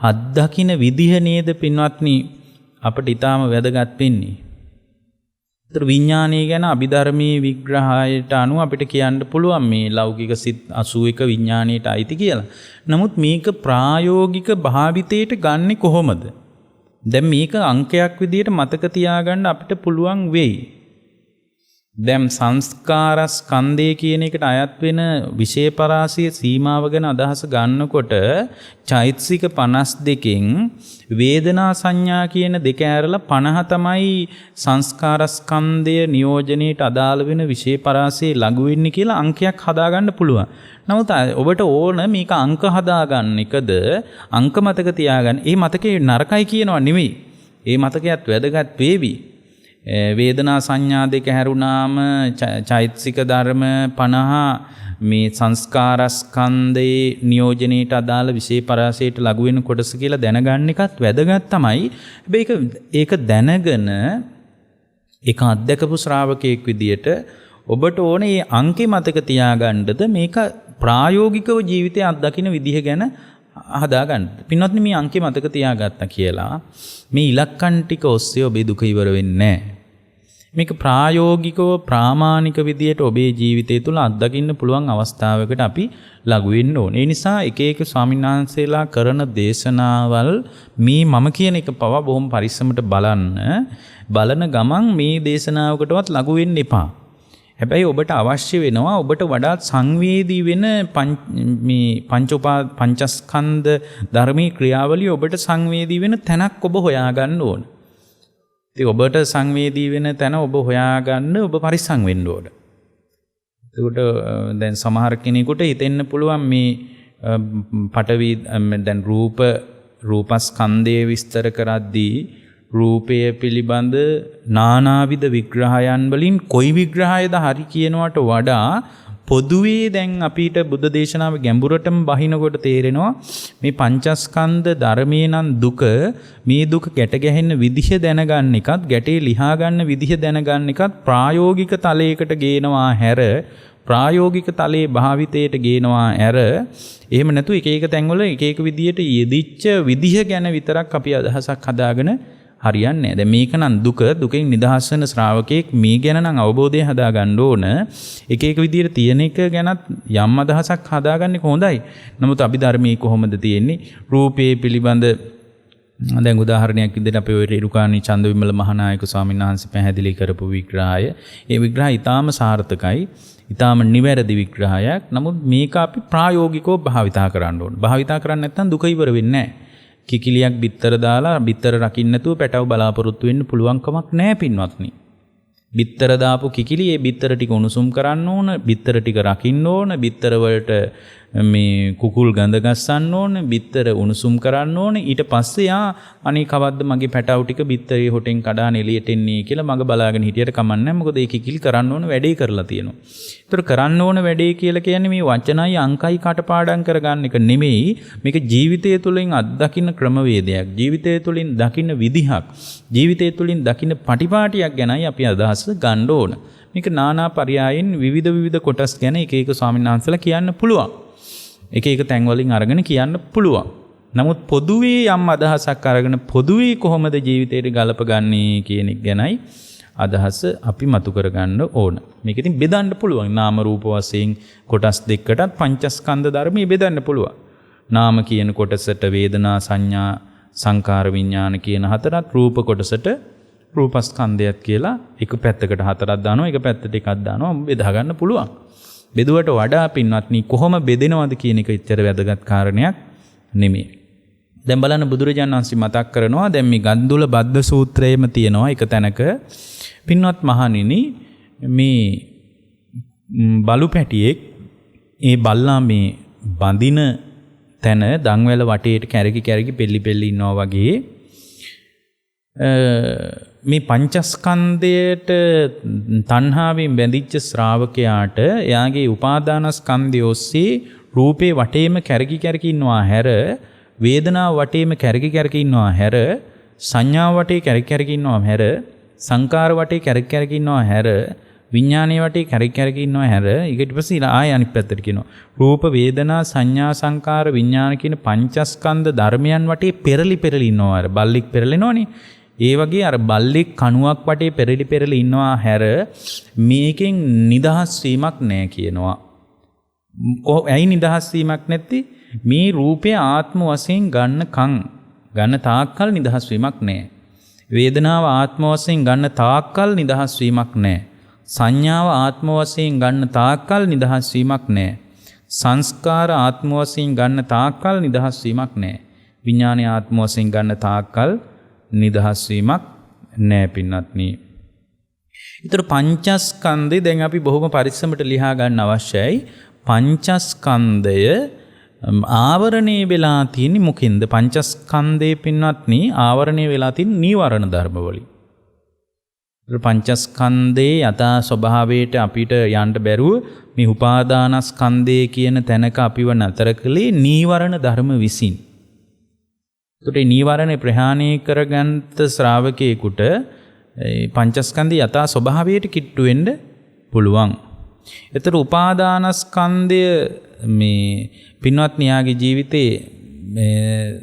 අත්දකින්න විදිහ නේද පින්වත්නි අපිට ඊටාම වැදගත් වෙන්නේ. ඒතර විඥානය ගැන අභිධර්මයේ විග්‍රහයට අනුව අපිට කියන්න පුළුවන් මේ ලෞකික සිත් 81 විඥානයට අයිති කියලා. නමුත් මේක ප්‍රායෝගික භාවිතයට ගන්නෙ කොහොමද? දැන් මේක අංකයක් විදියට මතක තියාගන්න අපිට පුළුවන් වෙයි. දැන් සංස්කාර ස්කන්ධය කියන එකට අයත් වෙන විශේෂ පරාසයේ සීමාව ගැන අදහස ගන්නකොට චෛතසික 52කින් වේදනා සංඥා කියන දෙක ඇරලා 50 තමයි සංස්කාර ස්කන්ධය නියෝජනයේට අදාළ වෙන විශේෂ පරාසයේ ලඟු වෙන්නේ කියලා අංකයක් හදාගන්න පුළුවන්. නමුත් ඔබට ඕන මේක අංක හදාගන්න එකද අංක මතක තියාගන්න. ඒ මතකේ නරකයි කියනවා නෙමෙයි. ඒ මතකයත් වැදගත් වේවි. වේදනා සංඥා දෙක හැරුණාම චෛතසික ධර්ම 50 මේ සංස්කාර ස්කන්ධයේ නියෝජනයේට අදාළ විශේෂ පරාසයට ලඟු වෙන කොටස කියලා දැනගන්න එකත් වැදගත් තමයි. හැබැයි ඒක දැනගෙන ඒක අත්දකපු ශ්‍රාවකයෙක් විදියට ඔබට ඕනේ මේ අංකේ මතක තියාගන්නද මේක ප්‍රායෝගිකව ජීවිතය අත්දකින්න විදිහ ගැන හදාගන්න. පින්වත්නි මේ අංකේ මතක තියාගත්තා කියලා මේ ඉලක්කම් ටික ඔස්සේ ඔබේ දුක ඉවර වෙන්නේ නැහැ. මේක ප්‍රායෝගිකව ප්‍රාමාණික විදියට ඔබේ ජීවිතය තුළ අත්දකින්න පුළුවන් අවස්ථාවකට අපි ලඟු වෙන්න ඕනේ. ඒ නිසා එක එක ස්වාමීන් වහන්සේලා කරන දේශනාවල් මේ මම කියන එක පවා බොහොම පරිස්සමට බලන ගමන් මේ දේශනාවකටවත් ලඟු වෙන්න එපා. හැබැයි ඔබට අවශ්‍ය වෙනවා ඔබට වඩාත් සංවේදී වෙන මේ පංචස්කන්ධ ධර්මී ක්‍රියාවලිය ඔබට සංවේදී වෙන තැනක් ඔබ හොයාගන්න ඕන. ඉතින් ඔබට සංවේදී වෙන තැන ඔබ හොයාගන්න ඔබ පරිස්සම් වෙන්න ඕන. ඒකට දැන් සමහර කෙනෙකුට හිතෙන්න පුළුවන් මේ පඨවි දැන් රූපස්කන්ධය විස්තර කරද්දී රූපය පිළිබඳ නානාවිද විග්‍රහයන් වලින් කොයි විග්‍රහයද හරි කියනවට වඩා පොදුවේ දැන් අපිට බුද්ධ දේශනාව ගැඹුරටම බහිනකොට තේරෙනවා මේ පංචස්කන්ධ ධර්මයේ නම් දුක මේ දුක ගැට ගැහෙන්න විදිහ දැනගන්න එකත් ගැටේ ලිහා ගන්න විදිහ දැනගන්න එකත් ප්‍රායෝගික තලයකට ගේනවා හැර ප්‍රායෝගික තලයේ භාවිතයට ගේනවා ඇර එහෙම නැතු එක එක තැන්වල එක එක විදියට යෙදිච්ච විදිහ ගැන විතරක් අපි අදහසක් හදාගෙන හරියන්නේ නැහැ. දැන් මේක නම් දුකෙන් නිදහස් වෙන ශ්‍රාවකෙක් මේ ගැන නම් අවබෝධය හදාගන්න ඕන. එක එක විදියට තියෙන එක ගැනත් යම් අදහසක් හදාගන්න එක හොඳයි. නමුත් අභිධර්මයේ කොහොමද තියෙන්නේ? රූපේ පිළිබඳ දැන් උදාහරණයක් විදිහට අපි ඔය රේරුකාණී චන්දවිමල මහානායක ස්වාමීන් වහන්සේ පැහැදිලි කරපු විග්‍රහය. ඒ විග්‍රහය ඊටාම සාර්ථකයි. ඊටාම නිවැරදි විග්‍රහයක්. නමුත් මේක අපි ප්‍රායෝගිකව භාවිතා කරන්න ඕන. භාවිතා කරන්නේ නැත්නම් දුක ඉවර වෙන්නේ නැහැ. කිකිලියක් බිත්තර දාලා බිත්තර රකින්න නැතුව පැටව බලාපොරොත්තු වෙන්න පුළුවන් කමක් නැහැ පින්වත්නි. බිත්තර දාපු කිකිලි ඒ බිත්තර ටික උණුසුම් කරන්න ඕන, බිත්තර ටික රකින්න ඕන, බිත්තර වලට මේ කුකුල් ගඳ ගස්සන්න ඕන, බිත්තර උණුසුම් කරන්න ඕන. ඊට පස්සේ අනේ කවද්ද මගේ පැටව ටික බිත්තරේ හොටෙන් කඩාන එළියට එන්නේ කියලා මග බලාගෙන හිටියට කමක් නැහැ. මොකද ඒ කිකිලි කරන්න ඕන වැඩේ කරලා තියෙනවා. ඒතර කරන්න ඕන වැඩේ කියලා කියන්නේ මේ වචනයි අංකයි කටපාඩම් කරගන්න එක නෙමෙයි. මේක ජීවිතය තුළින් අත්දකින්න ක්‍රමවේදයක්. ජීවිතය තුළින් දකින්න විදිහක්. ජීවිතය තුළින් දකින්න පටිපාටියක් ගැනයි අපි අදහස් ගන්න ඕන. මේක නානා පරයයන් විවිධ කොටස් ගැන එක එක ස්වාමීන් වහන්සේලා කියන්න පුළුවන්. එක එක තැන් වලින් අරගෙන කියන්න පුළුවන්. නමුත් පොදුවේ යම් අදහසක් අරගෙන පොදුවේ කොහොමද ජීවිතයට ගලපගන්නේ කියන එක ගැනයි අදහස අපි මතු කරගන්න ඕන. මේක ඉතින් බෙදන්න පුළුවන්. නාම රූප වශයෙන් කොටස් දෙකකටත් පංචස්කන්ධ ධර්මයේ බෙදන්න පුළුවන්. නාම කියන කොටසට වේදනා සංඥා සංකාර විඥාන කියන හතරත්, රූප කොටසට රූපස්කන්ධයත් කියලා එක පැත්තකට හතරක් දානවා, එක පැත්තට එකක් දානවා. බෙදා ගන්න පුළුවන්. බෙදුවට වඩා පින්වත්නි කොහොම බෙදෙනවද කියන එක ඉච්චර වැදගත් කාරණයක් නෙමෙයි. දැන් බලන්න බුදුරජාණන් වහන්සේ මතක් කරනවා දැන් මේ ගන්දුල බද්ද සූත්‍රයේම තියෙනවා එක තැනක පින්වත් මහණෙනි මේ බලු පැටියෙක් ඒ බල්ලා මේ බඳින තැන දන්වැල වටේට කැරකි පෙල්ලි ඉන්නවා වගේ මේ පංචස්කන්ධයට තණ්හාවෙන් බැඳිච්ච ශ්‍රාවකයාට එයාගේ උපාදානස්කන්ධය ඔස්සේ රූපේ වටේම කැරකි ඉන්නවා හැර, වේදනාව වටේම කැරකි ඉන්නවා හැර, සංඥාව වටේ කැරකි ඉන්නවා හැර, සංකාර වටේ කැරකි ඉන්නවා හැර, විඥානයේ වටේ කැරකි ඉන්නවා හැර, ඊට පස්සේ ආය අනිත් පැත්තට කියනවා රූප වේදනා සංඥා සංකාර විඥාන කියන පංචස්කන්ධ ධර්මයන් වටේ පෙරලි ඉන්නවා. අර බල්ලික් පෙරලෙනවනේ. ඒ වගේ අර බල්ලෙක් කණුවක් වටේ පෙරලි ඉන්නවා හැර මේකෙන් නිදහස් වීමක් නැහැ කියනවා. ඇයි නිදහස් වීමක් නැති? මේ රූපය ආත්ම වශයෙන් ගන්න තාක්කල් නිදහස් වීමක් නැහැ. වේදනාව ආත්ම වශයෙන් ගන්න තාක්කල් නිදහස් වීමක් නැහැ. සංඥාව ආත්ම වශයෙන් ගන්න තාක්කල් නිදහස් වීමක් නැහැ. සංස්කාර ආත්ම වශයෙන් ගන්න තාක්කල් නිදහස් වීමක් නැහැ. විඥානය ආත්ම වශයෙන් ගන්න තාක්කල් නිදහස් වීමක් නැහැ පින්වත්නි. ඊතර පංචස්කන්ධය දැන් අපි බොහොම පරිස්සමට ලියා ගන්න අවශ්‍යයි. පංචස්කන්ධය ආවරණේ වෙලා තියෙන්නේ මොකෙන්ද? පංචස්කන්ධේ පින්වත්නි ආවරණේ වෙලා තියෙන නීවරණ ධර්ම වලින්. පංචස්කන්ධේ යථා ස්වභාවයට අපිට යන්න බැරුව මේ උපාදානස්කන්ධය කියන තැනක අපිව නතර කළේ නීවරණ ධර්ම විසින්. ඒකට නීවරණ ප්‍රහාණය කරගන්ත ශ්‍රාවකයෙකුට පංචස්කන්ධය යථා ස්වභාවයට කිට්ටු වෙන්න පුළුවන්. ඒතර උපාදානස්කන්ධය මේ පින්වත්නි යාගේ ජීවිතේ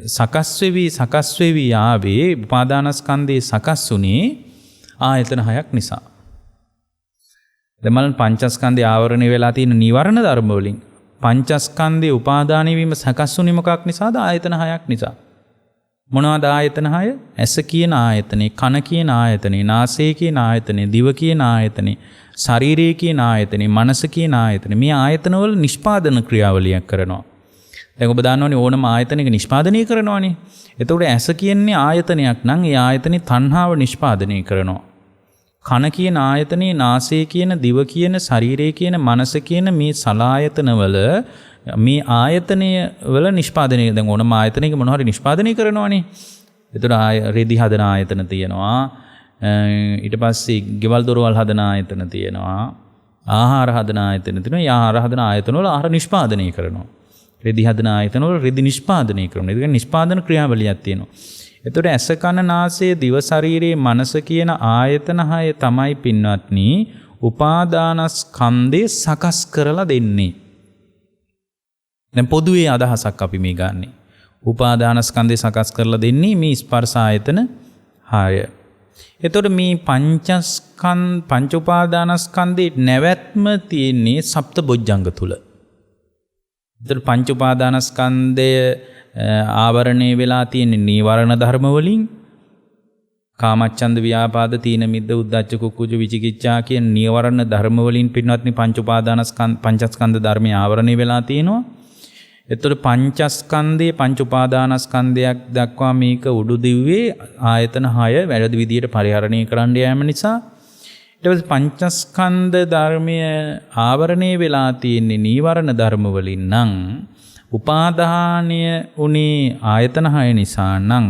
සකස් වෙවි ආවේ උපාදානස්කන්ධේ සකස් වුණේ ආයතන හයක් නිසා. දෙමළ පංචස්කන්ධය ආවරණය වෙලා තියෙන නීවරණ ධර්ම වලින් පංචස්කන්ධේ උපාදානය වීම සකස් වුණේ මොකක් නිසාද? ආයතන හයක් නිසා. මොනවද ආයතන හය? ඇස කියන ආයතනේ, කන කියන ආයතනේ, නාසය කියන ආයතනේ, දිව කියන ආයතනේ, ශරීරය කියන ආයතනේ, මනස කියන ආයතනේ. මේ ආයතනවල නිෂ්පාදන ක්‍රියාවලියක් කරනවා. දැන් ඔබ දන්නවනේ ඕනම ආයතනයක නිෂ්පාදනය කරනවානේ. එතකොට ඇස කියන්නේ ආයතනයක් නම් ඒ ආයතනේ තණ්හාව නිෂ්පාදනය කරනවා. කන කියන ආයතනේ, නාසය කියන, දිව කියන, ශරීරය කියන, මනස කියන මේ සලායතනවල මේ ආයතනය වල නිෂ්පාදනය දැන් ඕනම ආයතනයක මොනවා හරි නිෂ්පාදනය කරනවානේ. එතකොට රෙදි හදන ආයතන තියෙනවා. ඊට පස්සේ ගෙවල් දොරවල් හදන ආයතන තියෙනවා. ආහාර හදන ආයතන තියෙනවා. ඒ ආහාර හදන ආයතන වල ආහාර නිෂ්පාදනය කරනවා. රෙදි හදන ආයතන වල රෙදි නිෂ්පාදනය කරනවා. ඒක නිෂ්පාදන ක්‍රියාවලියක් තියෙනවා. එතකොට ඇස කන නාසය දිව ශරීරයේ මනස කියන ආයතන හය තමයි පින්වත්නි උපාදානස්කන්ධේ සකස් කරලා දෙන්නේ. දැන් පොදුවේ අදහසක් අපි මේ ගන්නෙ. උපාදානස්කන්ධේ සකස් කරලා දෙන්නේ මේ ස්පර්ශ ආයතන 6. එතකොට මේ පංච උපාදානස්කන්ධේ නැවැත්ම තියෙන්නේ සප්ත බොජ්ජංග තුල. එතකොට පංච උපාදානස්කන්ධය ආවරණේ වෙලා තියෙන නීවරණ ධර්ම වලින් කාමච්ඡන්ද ව්‍යාපාද තීන මිද්ද උද්ධච්ච කුක්කුජ විචිකිච්ඡා කියන නීවරණ ධර්ම වලින් පින්වත්නි පංච උපාදානස්කන්ධ පංචස්කන්ධ ධර්මයේ ආවරණේ වෙලා තියෙනවා. එතකොට පංචස්කන්ධයේ පංච උපාදානස්කන්ධයක් දක්වා මේක උඩු දිව්වේ ආයතන 6 වැරදි විදියට පරිහරණය කරන්න යාම නිසා ඊට පස්සේ පංචස්කන්ධ ධර්මය ආවරණේ වෙලා තියෙන නීවරණ ධර්ම වලින් නම් උපාදානය උනේ ආයතන 6 නිසා නම්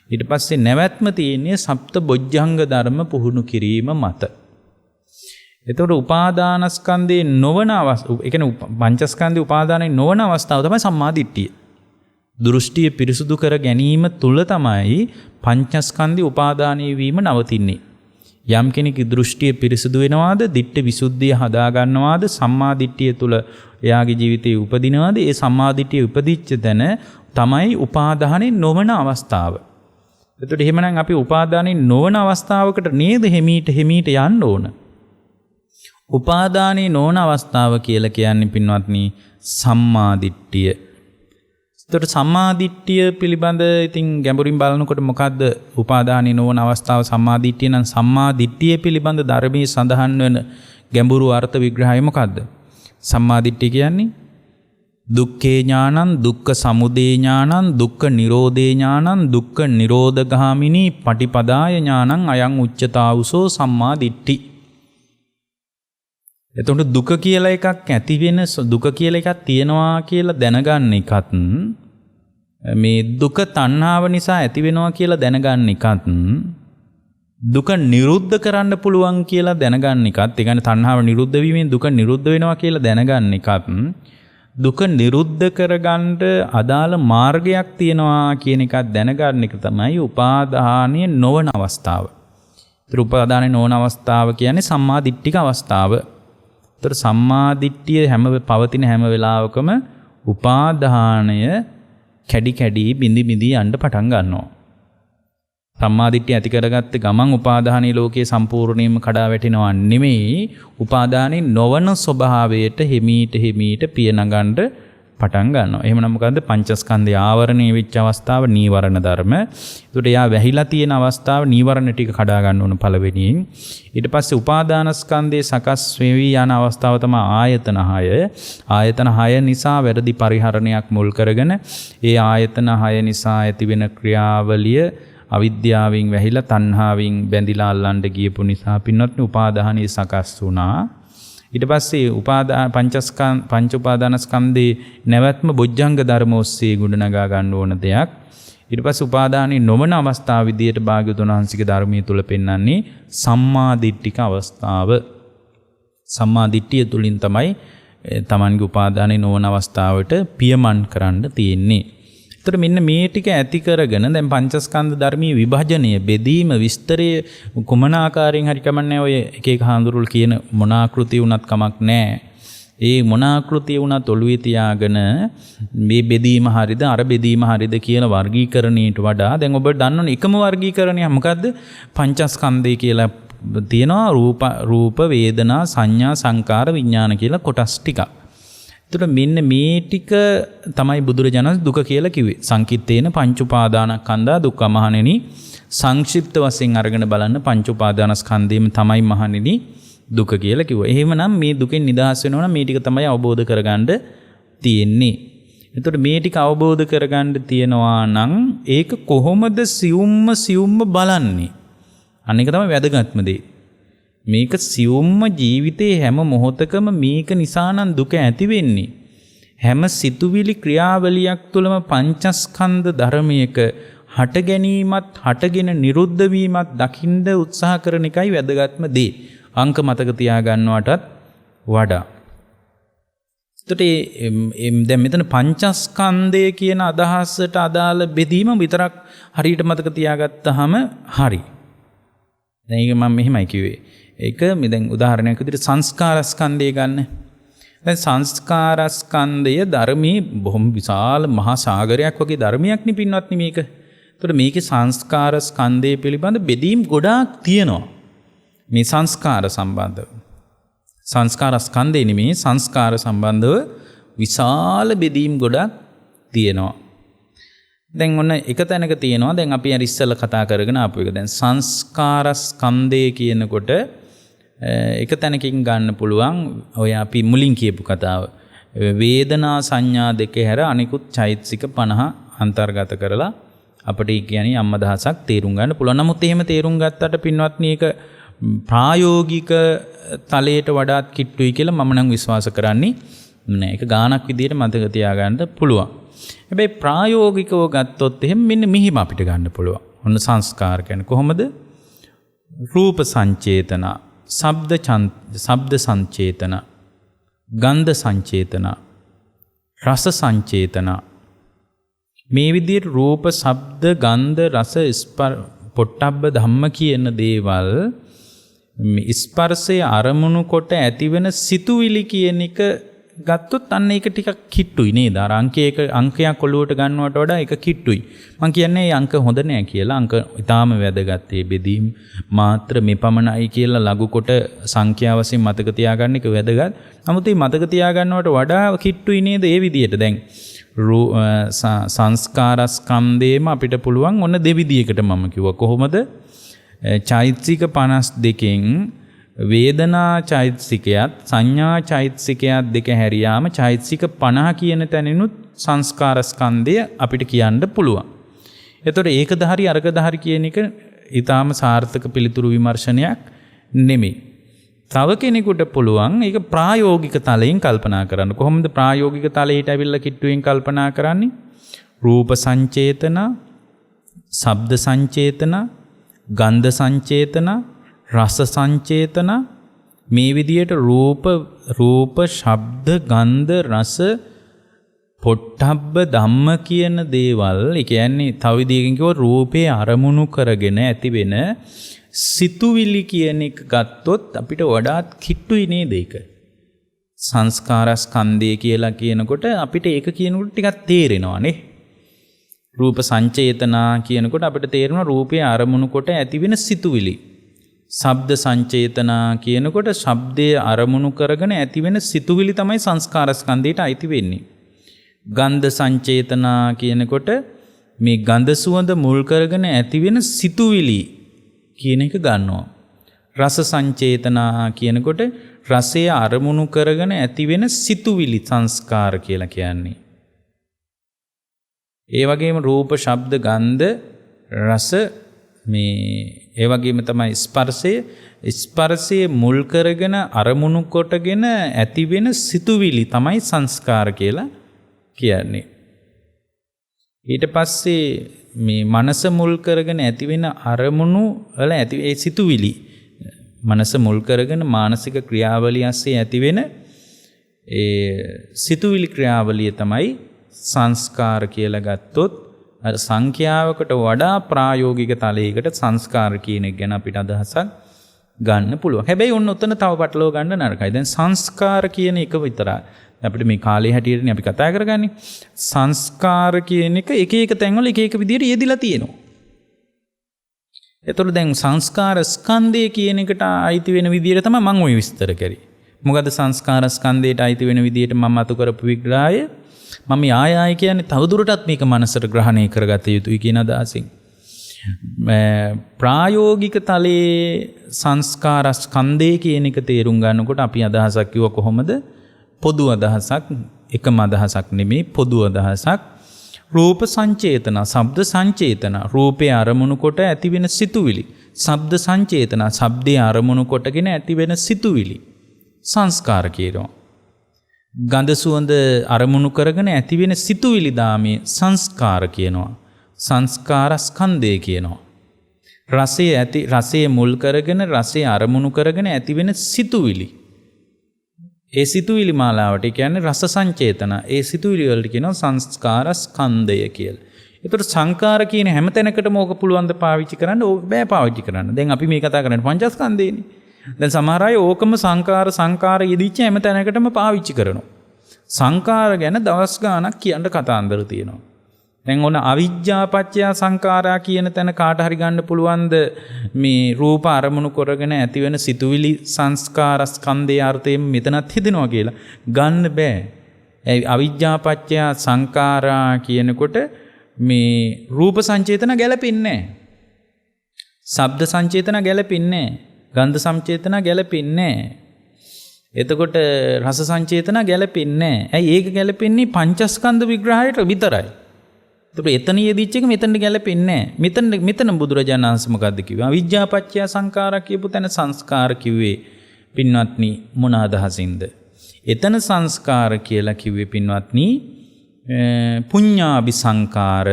ඊට පස්සේ නැවැත්ම තියෙන්නේ සප්ත බොජ්ජංග ධර්ම පුහුණු කිරීම මත. එතකොට උපාදානස්කන්ධේ නොවන අවස්ථාව, ඒ කියන්නේ පංචස්කන්ධේ උපාදානයේ නොවන අවස්ථාව තමයි සම්මාදිට්ඨිය. දෘෂ්ටිය පිරිසුදු කර ගැනීම තුල තමයි පංචස්කන්ධේ උපාදානයේ වීම නවතින්නේ. යම් කෙනෙක් දෘෂ්ටිය පිරිසුදු වෙනවාද, දිට්ඨි විසුද්ධිය හදා ගන්නවාද, සම්මාදිට්ඨිය තුල එයාගේ ජීවිතේ උපදිනවාද, ඒ සම්මාදිට්ඨිය උපදිච්ච තැන තමයි උපාදානයේ නොවන අවස්ථාව. එතකොට එහෙමනම් අපි උපාදානයේ නොවන අවස්ථාවකට නේද හිමීට යන්න ඕන. උපාදානයේ නොවන අවස්ථාව කියලා කියන්නේ පින්වත්නි සම්මාදිට්ඨිය. එතකොට සම්මාදිට්ඨිය පිළිබඳ ඉතින් ගැඹුරින් බලනකොට මොකද්ද උපාදානයේ නොවන අවස්ථාව? සම්මාදිට්ඨිය නම් සම්මාදිට්ඨිය පිළිබඳ ධර්මයේ සඳහන් වෙන ගැඹුරු අර්ථ විග්‍රහය මොකද්ද? සම්මාදිට්ඨිය කියන්නේ දුක්ඛේ ඥානං, දුක්ඛ සමුදය ඥානං, දුක්ඛ නිරෝධේ ඥානං, දුක්ඛ නිරෝධගාමිනී පටිපදාය ඥානං අයං උච්චතාවුසෝ සම්මාදිට්ඨි. එතකොට දුක කියලා එකක් ඇති වෙන, දුක කියලා එකක් තියෙනවා කියලා දැනගන්න එකත්, මේ දුක තණ්හාව නිසා ඇති වෙනවා කියලා දැනගන්න එකත්, දුක නිරුද්ධ කරන්න පුළුවන් කියලා දැනගන්න එකත්, ඒ කියන්නේ තණ්හාව නිරුද්ධ වීමෙන් දුක නිරුද්ධ වෙනවා කියලා දැනගන්න එකත්, දුක නිරුද්ධ කරගන්න අදාළ මාර්ගයක් තියෙනවා කියන එකත් දැනගන්න එක තමයි උපාදානයේ නොවන අවස්ථාව. ඒතර උපාදානයේ නොවන අවස්ථාව කියන්නේ සම්මා දිට්ඨික අවස්ථාව. ඒතර සම්මා දිට්ඨිය පවතින හැම වෙලාවකම උපාදානය කැඩි කැඩි බිඳි බිඳි යන්න පටන් ගන්නවා. සම්මාදිට්ඨිය ඇති කරගත්ත ගමන් උපාදානී ලෝකයේ සම්පූර්ණයෙන්ම කඩා වැටෙනවා නෙමෙයි. උපාදානී නොවන ස්වභාවයට හිමීට පිය නගන්න පටන් ගන්නවා. එහෙමනම් මොකද්ද? පංචස්කන්ධය ආවරණය වෙච්ච අවස්ථාව නීවරණ ධර්ම. ඒකට යා වැහිලා තියෙන අවස්ථාව නීවරණ ටික කඩා ගන්න ඕන පළවෙනියෙන්. ඊට පස්සේ උපාදානස්කන්ධයේ සකස් වෙවි යන අවස්ථාව තමයි ආයතන 6. ආයතන 6 නිසා වැරදි පරිහරණයක් මුල් කරගෙන ඒ ආයතන 6 නිසා ඇතිවෙන ක්‍රියාවලිය අවිද්‍යාවෙන් වැහිලා තණ්හාවෙන් බැඳිලා අල්ලන්න ගියපු නිසා පින්වත්නි උපාදානීය සකස් වුණා. ඊට පස්සේ පංච උපාදානස්කන්ධේ නැවැත්ම බොජ්ජංග ධර්ම ඔස්සේ ගොඩනගා ගන්න ඕන දෙයක්. ඊට පස්සේ උපාදානී නොවන අවස්ථාව විදියට භාග්‍යවතුන් වහන්සේගේ ධර්මයේ තුල පෙන්වන්නේ සම්මා දිට්ඨික අවස්ථාව. සම්මා දිට්ඨිය තුලින් තමයි තමන්ගේ උපාදානී නොවන අවස්ථාවට පියමන් කරන්න තියෙන්නේ. ඒතර මෙන්න මේ ටික ඇති කරගෙන දැන් පංචස්කන්ධ ධර්මයේ විභජනය බෙදීම විස්තරය කුමන ආකාරයෙන් හරි කමන්නේ ඔය එක එක හාඳුරුල් කියන මොන ආකෘතිය වුණත් කමක් නැහැ. ඒ මොන ආකෘතිය වුණත් ඔළුවේ තියාගෙන මේ බෙදීම හරිද අර බෙදීම හරිද කියන වර්ගීකරණයට වඩා දැන් ඔබ දන්නවනේ එකම වර්ගීකරණය මොකද්ද? පංචස්කන්ධය කියලා තියෙනවා රූප වේදනා සංඥා සංකාර විඥාන කියලා කොටස් ටිකක්. එතකොට මෙන්න මේ ටික තමයි බුදුරජාණන් දුක කියලා කිව්වේ. සංකිට්ඨේන පංච උපාදානස්කන්ධා දුක්ඛ මහණෙනි. සංක්ෂිප්ත වශයෙන් අරගෙන බලන්න පංච උපාදානස්කන්ධයම තමයි මහණෙනි දුක කියලා කිව්වා. එහෙමනම් මේ දුකෙන් නිදහස් වෙනවා නම් මේ ටික තමයි අවබෝධ කරගන්න තියෙන්නේ. එතකොට මේ ටික අවබෝධ කරගන්න තියෙනවා නම් ඒක කොහොමද සියුම්ම බලන්නේ? අනේක තමයි වැදගත්ම දේ. මේක සියුම්ම ජීවිතේ හැම මොහොතකම මේක නිසා නම් දුක ඇති වෙන්නේ. හැම සිතුවිලි ක්‍රියාවලියක් තුළම පංචස්කන්ධ ධර්මයක හට ගැනීමත් හටගෙන නිරුද්ධ වීමත් දකින්න උත්සාහ කරන එකයි වැදගත්ම දේ. අංක මතක තියාගන්නවටත් වඩා. එතකොට දැන් මෙතන පංචස්කන්ධය කියන අදහසට අදාළ බෙදීම විතරක් හරියට මතක තියාගත්තාම හරි. දැන් ඒක මම මෙහෙමයි කිව්වේ. ඒක මේ දැන් උදාහරණයක් විදිහට සංස්කාරස්කන්ධය ගන්න. දැන් සංස්කාරස්කන්ධය ධර්මයේ බොහොම විශාල මහා සාගරයක් වගේ ධර්මයක් නේ පින්වත්නි මේක. ඒතකොට මේකේ සංස්කාරස්කන්ධය පිළිබඳ බෙදීම් ගොඩාක් තියෙනවා. මේ සංස්කාර සම්බන්ධව. සංස්කාරස්කන්ධය නෙමේ සංස්කාර සම්බන්ධව විශාල බෙදීම් ගොඩක් තියෙනවා. දැන් ඔන්න එක තැනක තියෙනවා දැන් අපි අර ඉස්සෙල්ලා කතා කරගෙන ආපු එක. දැන් සංස්කාරස්කන්ධය කියනකොට එක තැනකින් ගන්න පුළුවන් ඔය අපි මුලින් කියපු කතාව. වේදනා සංඥා දෙක හැර අනිකුත් චෛතසික 50 අන්තර්ගත කරලා අපිට කියන්නේ අම්මදහසක් තේරුම් ගන්න පුළුවන්. නමුත් එහෙම තේරුම් ගත්තට පින්වත්නි ඒක ප්‍රායෝගික තලයට වඩාත් කිට්ටුයි කියලා මම නම් විශ්වාස කරන්නේ නෑ. ඒක ගානක් විදියට මතක තියාගන්න පුළුවන්. හැබැයි ප්‍රායෝගිකව ගත්තොත් එහෙම මෙන්න මෙහිම අපිට ගන්න පුළුවන්. ඔන්න සංස්කාර කියන්නේ කොහොමද? රූප සංචේතන, ශබ්ද සංචේතන, ගන්ධ සංචේතන, රස සංචේතන. මේ විදිහට රූප, ශබ්ද, ගන්ධ, රස, පොට්ටබ්බ ධම්ම කියන දේවල් ස්පර්ශයේ අරමුණු කොට ඇතිවෙන සිතුවිලි කියන එක ගත්තොත් අන්න ඒක ටිකක් කිට්ටුයි නේද? අර අංකයක් ඔලුවට ගන්නවට වඩා ඒක කිට්ටුයි. මම කියන්නේ මේ අංක හොඳ නෑ කියලා. අංක ඊටාම වැදගත්. ඒ බෙදීම් මාත්‍ර මෙපමණයි කියලා ලඝු කොට සංඛ්‍යා වශයෙන් මතක තියාගන්න එක වැදගත්. නමුත් මේ මතක තියාගන්නවට වඩා කිට්ටුයි නේද? ඒ විදිහට දැන් සංස්කාරස්කන්ධේම අපිට පුළුවන් ඔන්න දෙවිදියකට මම කිව්වා. කොහොමද? චෛතසික 52කින් වේදනා චෛතසිකයත් සංඥා චෛතසිකයත් දෙක හැරියාම චෛතසික 50 කියන තැනිනුත් සංස්කාරස්කන්ධය අපිට කියන්න පුළුවන්. එතකොට ඒකද හරි අරකද හරි කියන එක ඊටාම සාර්ථක පිළිතුරු විමර්ශනයක් නෙමෙයි. තව කෙනෙකුට පුළුවන් ඒක ප්‍රායෝගික තලයෙන් කල්පනා කරන්න. කොහොමද ප්‍රායෝගික තලයට ඇවිල්ලා කිට්ටුවෙන් කල්පනා කරන්නේ? රූප සංචේතන, ශබ්ද සංචේතන, ගන්ධ සංචේතන, රස සංචේතන. මේ විදියට රූප ශබ්ද ගන්ධ රස පොට්ටබ්බ ධම්ම කියන දේවල්, ඒ කියන්නේ තව විදිහකින් කිව්වොත් රූපේ අරමුණු කරගෙන ඇති වෙන සිතුවිලි කියන එක ගත්තොත් අපිට වඩාත් කිට්ටුයි නේද ඒක? සංස්කාරස්කන්ධය කියලා කියනකොට අපිට ඒක කියනකොට ටිකක් තේරෙනවා නේ. රූප සංචේතනා කියනකොට අපිට තේරෙනවා රූපේ අරමුණු කොට ඇතිවෙන සිතුවිලි. ශබ්ද සංචේතනා කියනකොට ශබ්දයේ අරමුණු කරගෙන ඇතිවෙන සිතුවිලි තමයි සංස්කාර ස්කන්ධයට අයිති වෙන්නේ. ගන්ධ සංචේතනා කියනකොට මේ ගන්ධ සුවඳ මුල් කරගෙන ඇතිවෙන සිතුවිලි කියන එක ගන්නවා. රස සංචේතනා කියනකොට රසය අරමුණු කරගෙන ඇතිවෙන සිතුවිලි සංස්කාර කියලා කියන්නේ. ඒ වගේම රූප, ශබ්ද, ගන්ධ, රස මේ ඒ වගේම තමයි ස්පර්ශයේ මුල් කරගෙන අරමුණු කොටගෙන ඇතිවෙන සිතුවිලි තමයි සංස්කාර කියලා කියන්නේ. ඊට පස්සේ මේ මනස මුල් කරගෙන ඇතිවෙන අරමුණු වල ඇති ඒ සිතුවිලි මනස මුල් කරගෙන මානසික ක්‍රියාවලිය ඇස්සේ ඇතිවෙන ඒ සිතුවිලි ක්‍රියාවලිය තමයි සංස්කාර කියලා ගත්තොත් අර සංඛ්‍යාවකට වඩා ප්‍රායෝගික තලයකට සංස්කාර කියන එක ගැන අපිට අදහසක් ගන්න පුළුවන්. හැබැයි ඔන්න උතන තව පැටලව ගන්න නරකයි. දැන් සංස්කාර කියන එක විතරයි අපිට මේ කාලේ හැටියටනේ අපි කතා කරගන්නේ. සංස්කාර කියන එක එක තැන්වල එක විදිහට යෙදිලා තියෙනවා. එතකොට දැන් සංස්කාර ස්කන්ධය කියන එකට අයිති වෙන විදිහට තමයි මම ওই විස්තර කරේ. මොකද සංස්කාර ස්කන්ධයට අයිති වෙන විදිහට මම අතු කරපු විග්‍රහය මම ආය කියන්නේ තවදුරටත් මේක මනසට ග්‍රහණය කරගත යුතුයි කියන අදහසින්. ප්‍රායෝගික තලයේ සංස්කාර ස්කන්ධය කියන එක තේරුම් ගන්නකොට අපි අදහසක් කිව්ව කොහොමද? පොදු අදහසක්, එකම අදහසක් නෙමෙයි පොදු අදහසක්. රූප සංචේතන, ශබ්ද සංචේතන, රූපේ අරමුණු කොට ඇතිවෙන සිතුවිලි. ශබ්ද සංචේතන, ශබ්දේ අරමුණු කොටගෙන ඇතිවෙන සිතුවිලි. සංස්කාර කියනවා. ගන්ධ සුවඳ අරමුණු කරගෙන ඇතිවෙන සිතුවිලි දාමේ සංස්කාර කියනවා. සංස්කාර ස්කන්ධය කියනවා. රසයේ මුල් කරගෙන රසයේ අරමුණු කරගෙන ඇතිවෙන සිතුවිලි. ඒ සිතුවිලි මාලාවට කියන්නේ රස සංචේතන. ඒ සිතුවිලි වලට කියනවා සංස්කාර ස්කන්ධය කියලා. ඒතර සංකාර කියන හැම තැනකටම ඕක පුළුවන් ද පාවිච්චි කරන්න? ඕක බෑ පාවිච්චි කරන්න. දැන් අපි මේ කතා කරන්නේ පංචස්කන්ධයනේ. දැන් සමහර අය ඕකම සංකාර යෙදිච්ච හැම තැනකටම පාවිච්චි කරනවා. සංකාර ගැන දවස් ගාණක් කියන්න කතාන්දර තියෙනවා. දැන් ඔන්න අවිජ්ජා පත්‍ය සංකාරා කියන තැන කාට හරි ගන්න පුළුවන්ද මේ රූප අරමුණු කරගෙන ඇතිවෙන සිතුවිලි සංස්කාර ස්කන්ධයේ අර්ථයෙන් මෙතනත් හිතෙනවා කියලා ගන්න බෑ. ඒ අවිජ්ජා පත්‍ය සංකාරා කියනකොට මේ රූප සංචේතන ගැලපෙන්නේ නැහැ. ශබ්ද සංචේතන ගැලපෙන්නේ නැහැ. ගන්ධ සංචේතන ගැලපෙන්නේ නැහැ. එතකොට රස සංචේතන ගැලපෙන්නේ නැහැ. ඇයි ඒක ගැලපෙන්නේ? පංචස්කන්ධ විග්‍රහයට විතරයි. ඒතකොට එතන යෙදිච්ච එක මෙතනට ගැලපෙන්නේ නැහැ. මෙතන බුදුරජාණන් වහන්සේ මොකද්ද කිව්වේ? අවිජ්ජා පත්‍ය සංඛාරා කියපු තැන සංස්කාර කිව්වේ පින්වත්නි මොන අදහසින්ද? එතන සංස්කාර කියලා කිව්වේ පින්වත්නි පුඤ්ඤාභි සංඛාර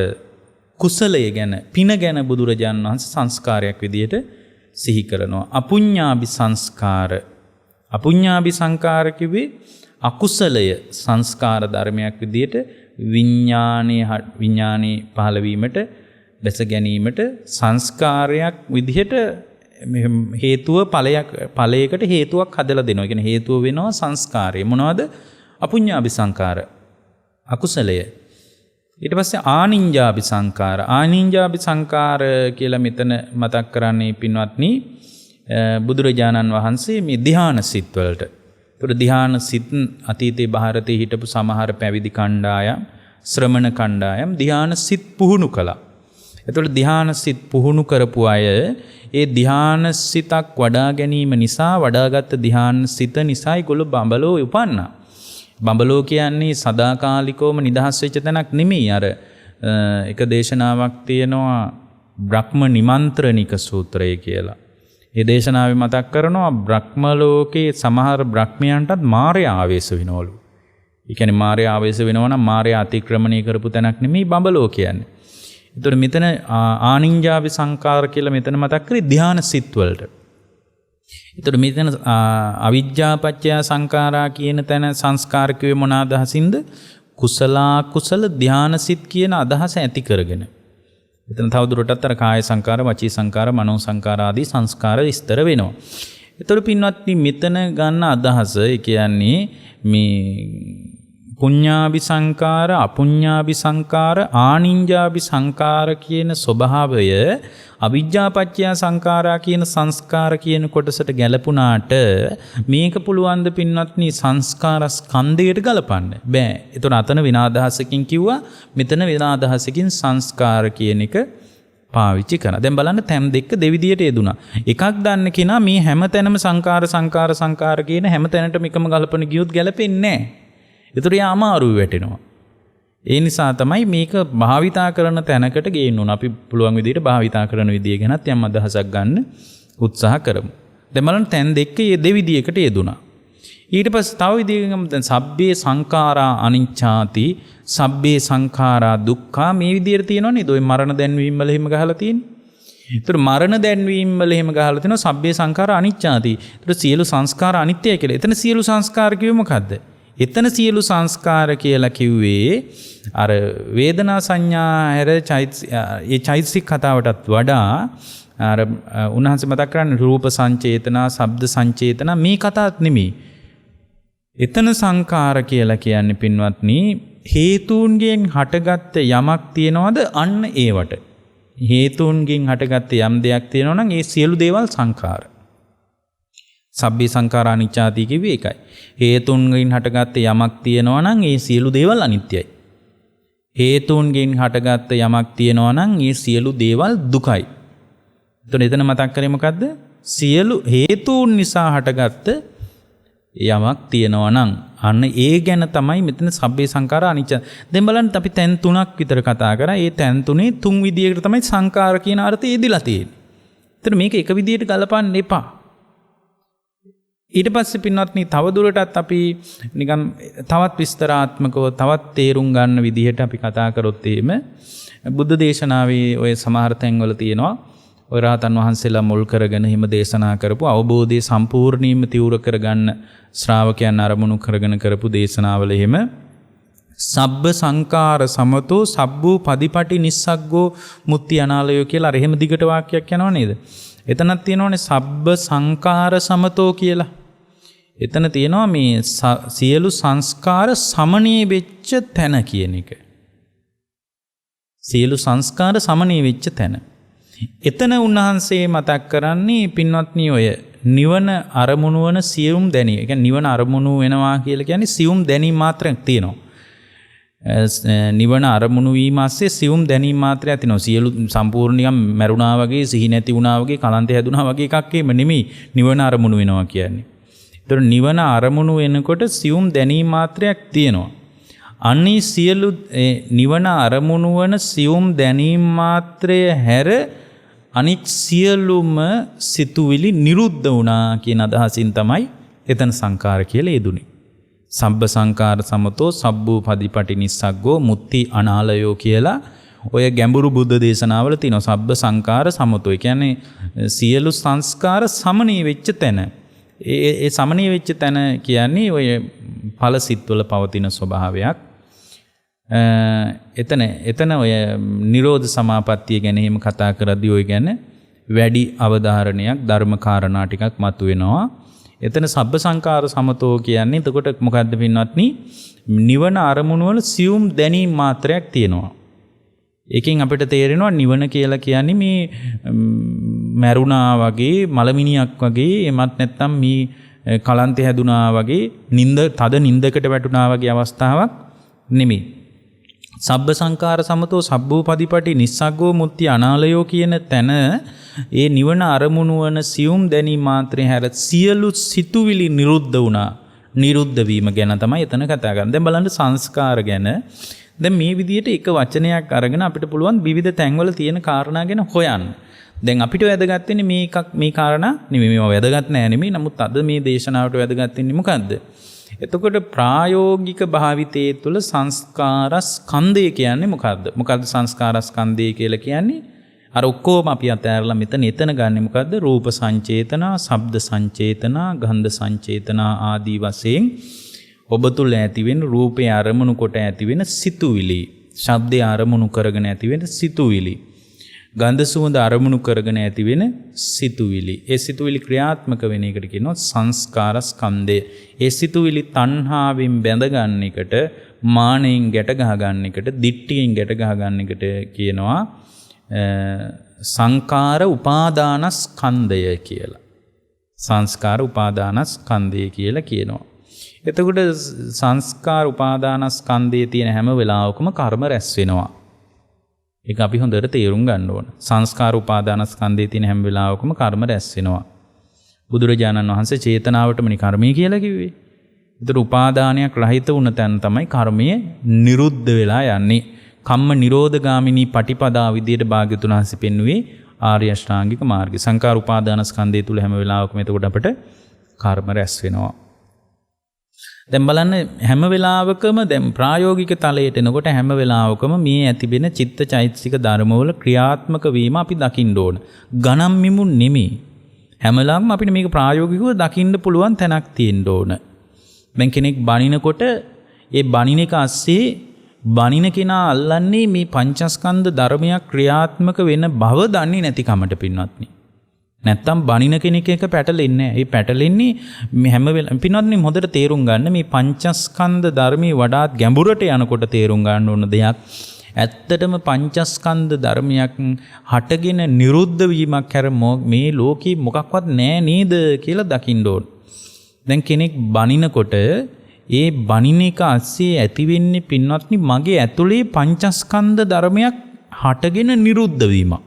කුසලය ගැන පින ගැන බුදුරජාණන් වහන්සේ සංස්කාරයක් විදියට සිහි කරනවා. අපුඤ්ඤාභි සංඛාර කිව්වේ අකුසලය සංස්කාර ධර්මයක් විදියට විඥානයේ පහළ වීමට දැස ගැනීමට සංස්කාරයක් විදිහට හේතුව ඵලයකට හේතුවක් හදලා දෙනවා. කියන්නේ හේතුව වෙනවා සංස්කාරය. මොනවද? අපුඤ්ඤාභි සංඛාර අකුසලය. ඊට පස්සේ ආනිඤ්ඤාභි සංඛාර. ආනිඤ්ඤාභි සංඛාර කියලා මෙතන මතක් කරන්නේ පින්වත්නි බුදුරජාණන් වහන්සේ මේ ධ්‍යාන සිත් වලට. ඒතර ධ්‍යාන සිත් අතීතේ ಭಾರತයේ හිටපු සමහර පැවිදි කණ්ඩායම්, ශ්‍රමණ කණ්ඩායම් ධ්‍යාන සිත් පුහුණු කළා. ඒතර ධ්‍යාන සිත් පුහුණු කරපු අය ඒ ධ්‍යාන සිතක් වඩා ගැනීම නිසා වඩාගත් ධ්‍යාන සිත නිසා ඒගොල්ලෝ බඹලෝ උපන්නා. බඹලෝ කියන්නේ සදාකාලිකවම නිදහස් වෙච්ච තැනක් නෙමෙයි. අර එක දේශනාවක් තියෙනවා බ්‍රහ්ම නිමන්ත්‍රණික සූත්‍රය කියලා. ඒ දේශනාවේ මතක් කරනවා බ්‍රහ්ම ලෝකේ සමහර බ්‍රහ්මයන්ටත් මායя ආවේශ වෙනවලු. ඒ කියන්නේ මායя ආවේශ වෙනවා නම් මායя අතික්‍රමණය කරපු තැනක් නෙමෙයි බඹලෝ කියන්නේ. ඒතකොට මෙතන ආනිඤ්ඤාභි සංඛාර කියලා මෙතන මතක් කරේ ධ්‍යාන සිත් වලට. ඒතකොට මෙතන අවිජ්ජා පත්‍ය සංඛාරා කියන තැන සංස්කාර කිව්වේ මොන අදහසින්ද? කුසල ධ්‍යාන සිත් කියන අදහස ඇති කරගෙන. එතන තවදුරටත් අර කාය සංකාර, වචී සංකාර, මනෝ සංකාර ආදී සංස්කාර විස්තර වෙනවා. ඒතර පින්වත්නි මෙතන ගන්න අදහස ඒ කියන්නේ මේ පුඤ්ඤාභි සංකාර, අපුඤ්ඤාභි සංකාර, ආනිඤ්ඤාභි සංකාර කියන ස්වභාවය අවිජ්ජාපච්චය සංකාරා කියන සංස්කාර කියන කොටසට ගැලපුණාට මේක පුළුවන් ද පින්වත්නි සංස්කාර ස්කන්ධයට ගලපන්න බෑ. ඒතකොට අතන වෙන අදහසකින් කිව්වා, මෙතන වෙන අදහසකින් සංස්කාර කියන එක පාවිච්චි කරනවා. දැන් බලන්න තැන් දෙක දෙවිදියට යෙදුනා. එකක් දන්න කෙනා මේ හැම තැනම සංකාර කියන හැම තැනටම එකම ගලපන ගියොත් ගැලපෙන්නේ නැහැ. ඒතර යා අමාරුයි වැටෙනවා. ඒ නිසා තමයි මේක භාවිතා කරන තැනකට ගේන්න ඕන. අපි පුළුවන් විදිහට භාවිතා කරන විදිය ගැනත් යම් අදහසක් ගන්න උත්සාහ කරමු. දැන් බලන්න තැන් දෙක මේ දෙවිදියකට යෙදුනා. ඊට පස්සේ තව විදිහකින් දැන් සබ්බේ සංඛාරා අනිච්ඡාති, සබ්බේ සංඛාරා දුක්ඛා මේ විදියට තියෙනවා නේද? ඔය මරණ දැන්වීම වල එහෙම ගහලා තියෙන්නේ. ඒතර මරණ දැන්වීම වල එහෙම ගහලා තිනවා සබ්බේ සංඛාරා අනිච්ඡාති. ඒතර සියලු සංස්කාර අනිත්‍යයි කියලා. එතන සියලු සංස්කාර කිව්වේ මොකද්ද? එතන සියලු සංස්කාර කියලා කිව්වේ අර වේදනා සංඥා හැර ඒ චෛතසික කතාවටත් වඩා අර උන්වහන්සේ මතක් කරන්නේ රූප සංචේතනා, ශබ්ද සංචේතනා මේ කතාවත් නෙමෙයි. එතන සංකාර කියලා කියන්නේ පින්වත්නි හේතුන්ගෙන් හටගත්ත යමක් තියනවාද අන්න ඒවට. හේතුන්ගෙන් හටගත්ත යම් දෙයක් තියෙනවා නම් ඒ සියලු දේවල් සංකාර. සබ්බේ සංඛාරා අනිච්චාති කිව්වේ ඒකයි. හේතුන්ගෙන් හටගත්ත යමක් තියෙනවා නම් ඒ සියලු දේවල් අනිත්‍යයි. හේතුන්ගෙන් හටගත්ත යමක් තියෙනවා නම් ඒ සියලු දේවල් දුකයි. එතන මතක් කරේ මොකද්ද? සියලු හේතුන් නිසා හටගත්ත යමක් තියෙනවා නම් අන්න ඒ ගැන තමයි මෙතන සබ්බේ සංඛාරා අනිච්ච. දැන් බලන්න අපි තැන් තුනක් විතර කතා කරා. ඒ තැන් තුනේ තුන් විදියකට තමයි සංඛාර කියන අර්ථය යෙදিলা තියෙන්නේ. එතන මේක එක විදියට ගලපන්න එපා. ඊට පස්සේ පින්වත්නි තව දුරටත් අපි නිකන් තවත් විස්තරාත්මකව තවත් තේරුම් ගන්න විදිහට අපි කතා කරොත් එහෙම බුද්ධ දේශනාවේ ඔය සමහර තැන්වල තියෙනවා ඔය රහතන් වහන්සේලා මුල් කරගෙන හිම දේශනා කරපු අවබෝධය සම්පූර්ණයෙන්ම තිවුර කරගන්න ශ්‍රාවකයන් අරමුණු කරගෙන කරපු දේශනාවල එහෙම සබ්බ සංකාර සමතෝ සබ්බූ පදිපටි නිස්සග්ගෝ මුත්‍ති අනාලයෝ කියලා අර එහෙම දිගට වාක්‍යයක් යනවා නේද? එතනක් තියෙනවානේ සබ්බ සංකාර සමතෝ කියලා. එතන තියෙනවා මේ සියලු සංස්කාර සමනී වෙච්ච තැන කියන එක. සියලු සංස්කාර සමනී වෙච්ච තැන. එතන උන්වහන්සේ මතක් කරන්නේ පින්වත්නි ඔය නිවන අරමුණු වන සියුම් දැනීම. ඒ කියන්නේ නිවන අරමුණු වෙනවා කියලා කියන්නේ සියුම් දැනීම මාත්‍රයක් තියෙනවා. නිවන අරමුණු වීම ASCII සියුම් දැනීම මාත්‍රයක් තියෙනවා. සියලු සම්පූර්ණ නිකම් මරුණා වගේ, සිහි නැති වුණා වගේ, කලන්තය හැදුනා වගේ එකක් එහෙම නෙමෙයි නිවන අරමුණු වෙනවා කියන්නේ. ඒතර නිවන අරමුණු වෙනකොට සියුම් දැනීම මාත්‍රයක් තියෙනවා. අනිත් සියලු නිවන අරමුණු වන සියුම් දැනීම මාත්‍රය හැර අනික් සියලුම සිතුවිලි නිරුද්ධ වුණා කියන අදහසින් තමයි එතන සංකාර කියලා යෙදුනේ. සබ්බ සංකාර සමතෝ සබ්බූ පදිපටි නිස්සග්ගෝ මුත්‍ති අනාලයෝ කියලා ඔය ගැඹුරු බුද්ධ දේශනාවල තියෙනවා. සබ්බ සංකාර සමතෝ. ඒ කියන්නේ සියලු සංස්කාර සමනී වෙච්ච තැන. ඒ සමනී වෙච්ච තැන කියන්නේ ඔය ඵල සිත්වල පවතින ස්වභාවයක්. එතන ඔය නිරෝධ සමාපත්තිය ගැන එහෙම කතා කරද්දී ඔය ගැන වැඩි අවධාරණයක් ධර්ම කාරණා ටිකක් මතුවෙනවා. එතන සබ්බ සංකාර සමතෝ කියන්නේ එතකොට මොකද්ද පින්වත්නි? නිවන අරමුණු වල සියුම් දැනීම් මාත්‍රයක් තියෙනවා. ඒකෙන් අපිට තේරෙනවා නිවන කියලා කියන්නේ මේ මරුණා වගේ, මලමිනියක් වගේ, එමත් නැත්නම් මේ කලන්තය හැදුනා වගේ, තද නින්දකට වැටුණා වගේ අවස්ථාවක් නෙමෙයි. සබ්බ සංකාර සමතෝ සබ්බූ පදිපටි නිස්සග්ගෝ මුත්‍ති අනාලයෝ කියන තැන ඒ නිවන අරමුණු වන සියුම් දැනීම මාත්‍රේ හැර සියලු සිතුවිලි නිරුද්ධ වුණා. නිරුද්ධ වීම ගැන තමයි එතන කතා කරන්නේ. දැන් බලන්න සංස්කාර ගැන. දැන් මේ විදිහට එක වචනයක් අරගෙන අපිට පුළුවන් විවිධ තැන්වල තියෙන කාරණා ගැන හොයන්න. දැන් අපිට වැදගත් වෙන්නේ මේ කාරණා නෙමෙයි. මේවා වැදගත් නෑ නෙමෙයි. නමුත් අද මේ දේශනාවට වැදගත් වෙන්නේ මොකද්ද? එතකොට ප්‍රායෝගික භාවිතයේ තුල සංස්කාර ස්කන්ධය කියන්නේ මොකද්ද? මොකද්ද සංස්කාර ස්කන්ධය කියලා කියන්නේ? අර ඔක්කොම අපි අතහැරලා එතන ගන්නෙ මොකද්ද? රූප සංචේතනා, ශබ්ද සංචේතනා, ගන්ධ සංචේතනා ආදී වශයෙන් ඔබ තුල ඇති වෙන රූපේ අරමුණු කොට ඇති වෙන සිතුවිලි, ශබ්දේ අරමුණු කරගෙන ඇති වෙන සිතුවිලි, ගන්ධ සුවඳ අරමුණු කරගෙන ඇති වෙන සිතුවිලි. ඒ සිතුවිලි ක්‍රියාත්මක වෙන එකට කියනවා සංස්කාර ස්කන්ධය. ඒ සිතුවිලි තණ්හාවෙන් බැඳ ගන්න එකට, මානෙන් ගැට ගහ ගන්න එකට, දිට්ඨියෙන් ගැට ගහ ගන්න එකට කියනවා සංකාර උපාදානස්කන්ධය කියලා. සංස්කාර උපාදානස්කන්ධය කියලා කියනවා. එතකොට සංස්කාර උපාදානස්කන්ධයේ තියෙන හැම වෙලාවකම කර්ම රැස් වෙනවා. ඒක අපි හොඳට තේරුම් ගන්න ඕන. සංස්කාර උපාදානස්කන්ධයේ තියෙන හැම වෙලාවකම කර්ම රැස් වෙනවා. බුදුරජාණන් වහන්සේ චේතනාවටමනි කර්මය කියලා කිව්වේ. ඒතර උපාදානයක් රහිත වුණ තැන තමයි කර්මය නිරුද්ධ වෙලා යන්නේ. කම්ම නිරෝධගාමිනී පටිපදා විදියට භාග්‍යතුන් වහන්සේ පෙන්වුවේ ආර්ය අෂ්ටාංගික මාර්ගය. සංකාර උපාදානස්කන්ධය තුල හැම වෙලාවකම එතකොට අපට කර්ම රැස් වෙනවා. දැන් බලන්න හැම වෙලාවකම දැන් ප්‍රායෝගික තලයට එනකොට හැම වෙලාවකම මේ ඇතිවෙන චිත්ත චෛතසික ධර්මවල ක්‍රියාත්මක වීම අපි දකින්න ඕන. ගණන් මිමුන් නෙමෙයි. හැම වෙලාවම අපිට මේක ප්‍රායෝගිකව දකින්න පුළුවන් තැනක් තියෙන්න ඕන. දැන් කෙනෙක් බණිනකොට ඒ බණින එක ඇස්සේ බණින කෙනා අල්ලන්නේ මේ පංචස්කන්ධ ධර්මයක් ක්‍රියාත්මක වෙන බව දන්නේ නැති කමට පින්වත්නි. නැත්තම් බණින කෙනෙක් එක පැටලෙන්නේ නැහැ. ඒ පැටලෙන්නේ මේ හැම වෙලාවෙම පින්වත්නි හොඳට තේරුම් ගන්න මේ පංචස්කන්ධ ධර්මයේ වඩාත් ගැඹුරට යනකොට තේරුම් ගන්න ඕන දෙයක්. ඇත්තටම පංචස්කන්ධ ධර්මයක් හටගෙන නිරුද්ධ වීමක් හැර මේ ලෝකේ මොකක්වත් නැහැ නේද කියලා දකින්න ඕන. දැන් කෙනෙක් බණිනකොට ඒ බණින එක ඇස්සේ ඇති වෙන්නේ පින්වත්නි මගේ ඇතුලේ පංචස්කන්ධ ධර්මයක් හටගෙන නිරුද්ධ වීමක්.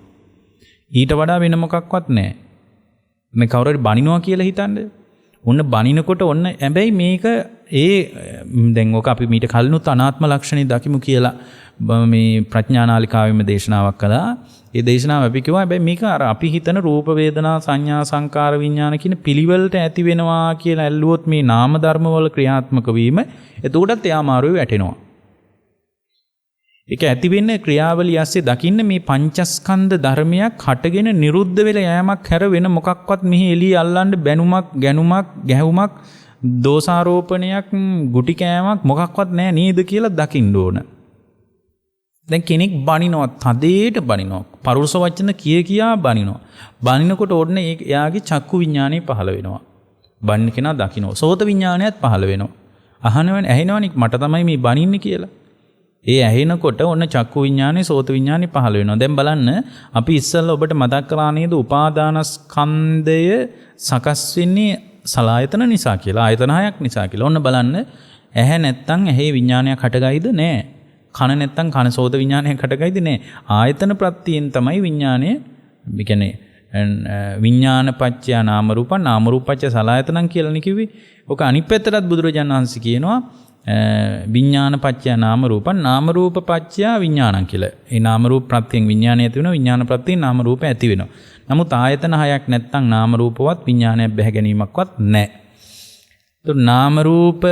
ඊට වඩා වෙන මොකක්වත් නැහැ. මේ කවුරු හරි බනිනවා කියලා හිතන්නේ. ඔන්න බනිනකොට ඔන්න හැබැයි මේක දැන් ඔක අපි මීට කලිනුත් අනාත්ම ලක්ෂණي දකිමු කියලා මේ ප්‍රඥානාලිකාවෙම දේශනාවක් කළා. ඒ දේශනාව අපි කිව්වා හැබැයි මේක අර අපි හිතන රූප වේදනා සංඥා සංකාර විඥාන කියන පිළිවෙලට ඇති වෙනවා කියලා ඇල්ලුවොත් මේ නාම ධර්ම වල ක්‍රියාත්මක වීම එතකොටත් එයා මාරුවේ වැටෙනවා. ඒක ඇති වෙන්න ක්‍රියාවලිය ඇස්සේ දකින්න මේ පංචස්කන්ධ ධර්මයක් හටගෙන නිරුද්ධ වෙලා යෑමක් හැර වෙන මොකක්වත් මෙහි එළිය අල්ලන්න බැනුමක් ගැනුමක් ගැහුමක් දෝෂාරෝපණයක් ගුටි කෑමක් මොකක්වත් නැහැ නේද කියලා දකින්න ඕන. දැන් කෙනෙක් බනිනවා තදේට බනිනවා පරුස වචන කියා බනිනවා. බනිනකොට ඕන්න එයාගේ චක්කු විඥානය පහළ වෙනවා. බනින කෙනා දකිනවා. සෝත විඥානයත් පහළ වෙනවා. අහනවනේ ඇහෙනවනේ මට තමයි මේ බනින්නේ කියලා. ඒ ඇහෙනකොට ඔන්න චක්කු විඥානේ සෝත විඥානේ පහළ වෙනවා. දැන් බලන්න අපි ඉස්සෙල්ලා ඔබට මතක් කරා නේද උපාදානස්කන්ධය සකස් වෙන්නේ සලායතන නිසා කියලා. ආයතන හයක් නිසා කියලා. ඔන්න බලන්න ඇහැ නැත්තම් ඇහි විඥානයක් හටගයිද නැහැ. කන නැත්තම් කන සෝත විඥානයක් හටගයිද නැහැ. ආයතන ප්‍රත්‍යයෙන් තමයි විඥානය කියන්නේ විඥාන පත්‍ය නාම රූප නාම රූප පත්‍ය සලායතනං කියලානේ කිව්වේ. ඔක අනිත් පැත්තටත් බුදුරජාණන් වහන්සේ කියනවා විඥාන පත්‍ය නාම රූප නාම රූප පත්‍ය විඥානං කියලා. ඒ නාම රූප ප්‍රත්‍යයෙන් විඥානය ඇති වෙනවා. විඥාන ප්‍රත්‍යයෙන් නාම රූප ඇති වෙනවා. නමුත් ආයතන හයක් නැත්තම් නාම රූපවත් විඥානයක් බැහැ ගැනීමක්වත් නැහැ. તો නාම රූප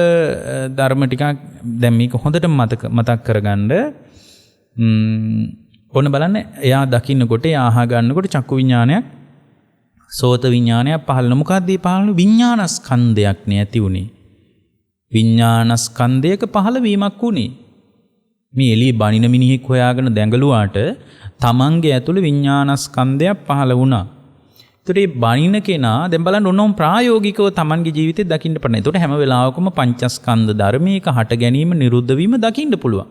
ධර්ම ටිකක් දැන් මේක හොඳට මතක් කරගන්න ඕන බලන්න. එයා දකින්නකොට එයා අහ ගන්නකොට චක්කු විඥානයක් සෝත විඥානයක් පහළ වෙන මොකක්ද මේ පහළ විඥානස්කන්ධයක් නේ ඇති උනේ. විඥානස්කන්ධයක පහළ වීමක් උනේ. මේ එළිය බණින මිනිහෙක් හොයාගෙන දැඟලුවාට තමන්ගේ ඇතුළේ විඥානස්කන්ධයක් පහළ වුණා. ඒතර මේ බණින කෙනා දැන් බලන්න ඕනම ප්‍රායෝගිකව තමන්ගේ ජීවිතේ දකින්න පටන්. ඒතකොට හැම වෙලාවකම පංචස්කන්ධ ධර්මයක හට ගැනීම නිරුද්ධ වීම දකින්න පුළුවන්.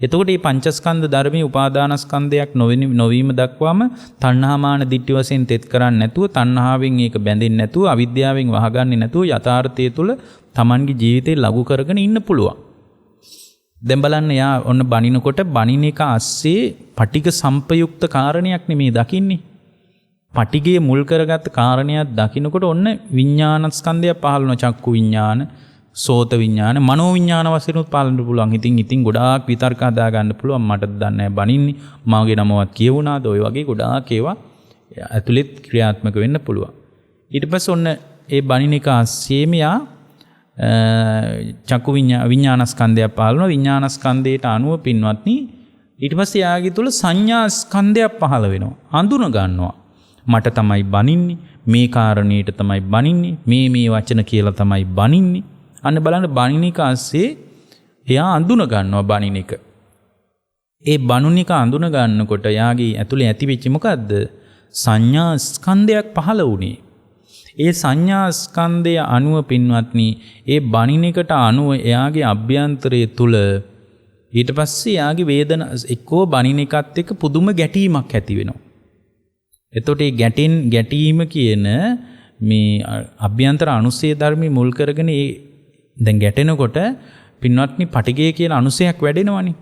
එතකොට මේ පංචස්කන්ධ ධර්මයේ උපාදානස්කන්ධයක් නොවීම දක්වාම තණ්හාමාන දිට්ඨි වශයෙන් තෙත් කරන්නේ නැතුව තණ්හාවෙන් ඒක බැඳෙන්නේ නැතුව අවිද්‍යාවෙන් වහගන්නේ නැතුව යථාර්ථය තුළ තමන්ගේ ජීවිතේ ලඝු කරගෙන ඉන්න පුළුවන්. දැන් බලන්න යා ඔන්න බණිනකොට බණින එක ඇස්සේ පටිඝ සම්පයුක්ත කාරණයක් නෙමේ දකින්නේ. පටිඝයේ මුල් කරගත් කාරණයක් දකින්නකොට ඔන්න විඥානස්කන්ධය පහළ වෙන චක්කු විඥාන සෝත විඥාන මනෝ විඥාන වශයෙන් උත් පාලනය පුළුවන්. ඉතින් ගොඩාක් විතර්ක හදා ගන්න පුළුවන්. මට දන්නේ නැහැ බණින්නේ මාගේ නමවත් කියවුණාද ඔය වගේ ගොඩාක් ඒවා ඇතුළෙත් ක්‍රියාත්මක වෙන්න පුළුවන්. ඊට පස්සේ ඔන්න ඒ බණින එක ඇස්සේම යා චක්කු විඥානස්කන්ධය පහළ වෙනවා. විඥානස්කන්ධයට අනුව පින්වත්නි ඊට පස්සේ යාගේ තුල සංඥා ස්කන්ධයක් පහළ වෙනවා. අඳුන ගන්නවා. මට තමයි බණින්නේ මේ කාරණේට තමයි බණින්නේ මේ වචන කියලා තමයි බණින්නේ. අන්න බලන්න බණින එක ඇස්සේ එයා අඳුන ගන්නවා බණින එක. ඒ බණුනික අඳුන ගන්නකොට යාගේ ඇතුලේ ඇතිවෙච්ච මොකද්ද? සංඥා ස්කන්ධයක් පහළ වුණේ. ඒ සංඥා ස්කන්ධය අනුව පින්වත්නි ඒ බණිනකට අනුව එයාගේ අභ්‍යන්තරයේ තුල ඊට පස්සේ යාගේ වේදනා එක්කෝ බණින එකත් එක්ක පුදුම ගැටීමක් ඇති වෙනවා. එතකොට මේ ගැටීම කියන මේ අභ්‍යන්තර අනුසය ධර්මී මුල් කරගෙන ඒ දැන් ගැටෙනකොට පින්වත්නි පටිගය කියන අනුසයක් වැඩෙනවනේ.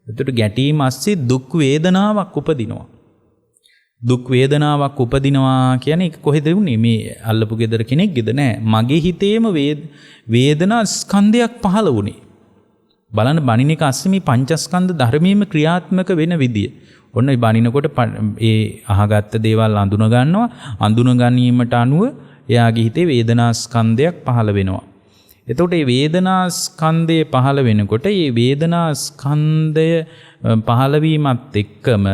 එතකොට ගැටීම ASCII දුක් වේදනාවක් උපදිනවා. දුක් වේදනාවක් උපදිනවා කියන්නේ කොහෙද වුනේ? මේ අල්ලපු gedara කෙනෙක්ගේද නෑ. මගේ හිතේම වේදනා ස්කන්ධයක් පහළ වුණේ. බලන්න බණිනික ASCII මේ පංචස්කන්ධ ධර්මයේම ක්‍රියාත්මක වෙන විදිය. ඔන්න ඒ බණිනකොට ඒ අහගත්ත දේවල් අඳුන ගන්නවා. අඳුන ගැනීමට අනුව එයාගේ හිතේ වේදනා ස්කන්ධයක් පහළ වෙනවා. එතකොට මේ වේදනා ස්කන්ධය පහළ වෙනකොට මේ වේදනා ස්කන්ධය පහළ වීමත් එක්කම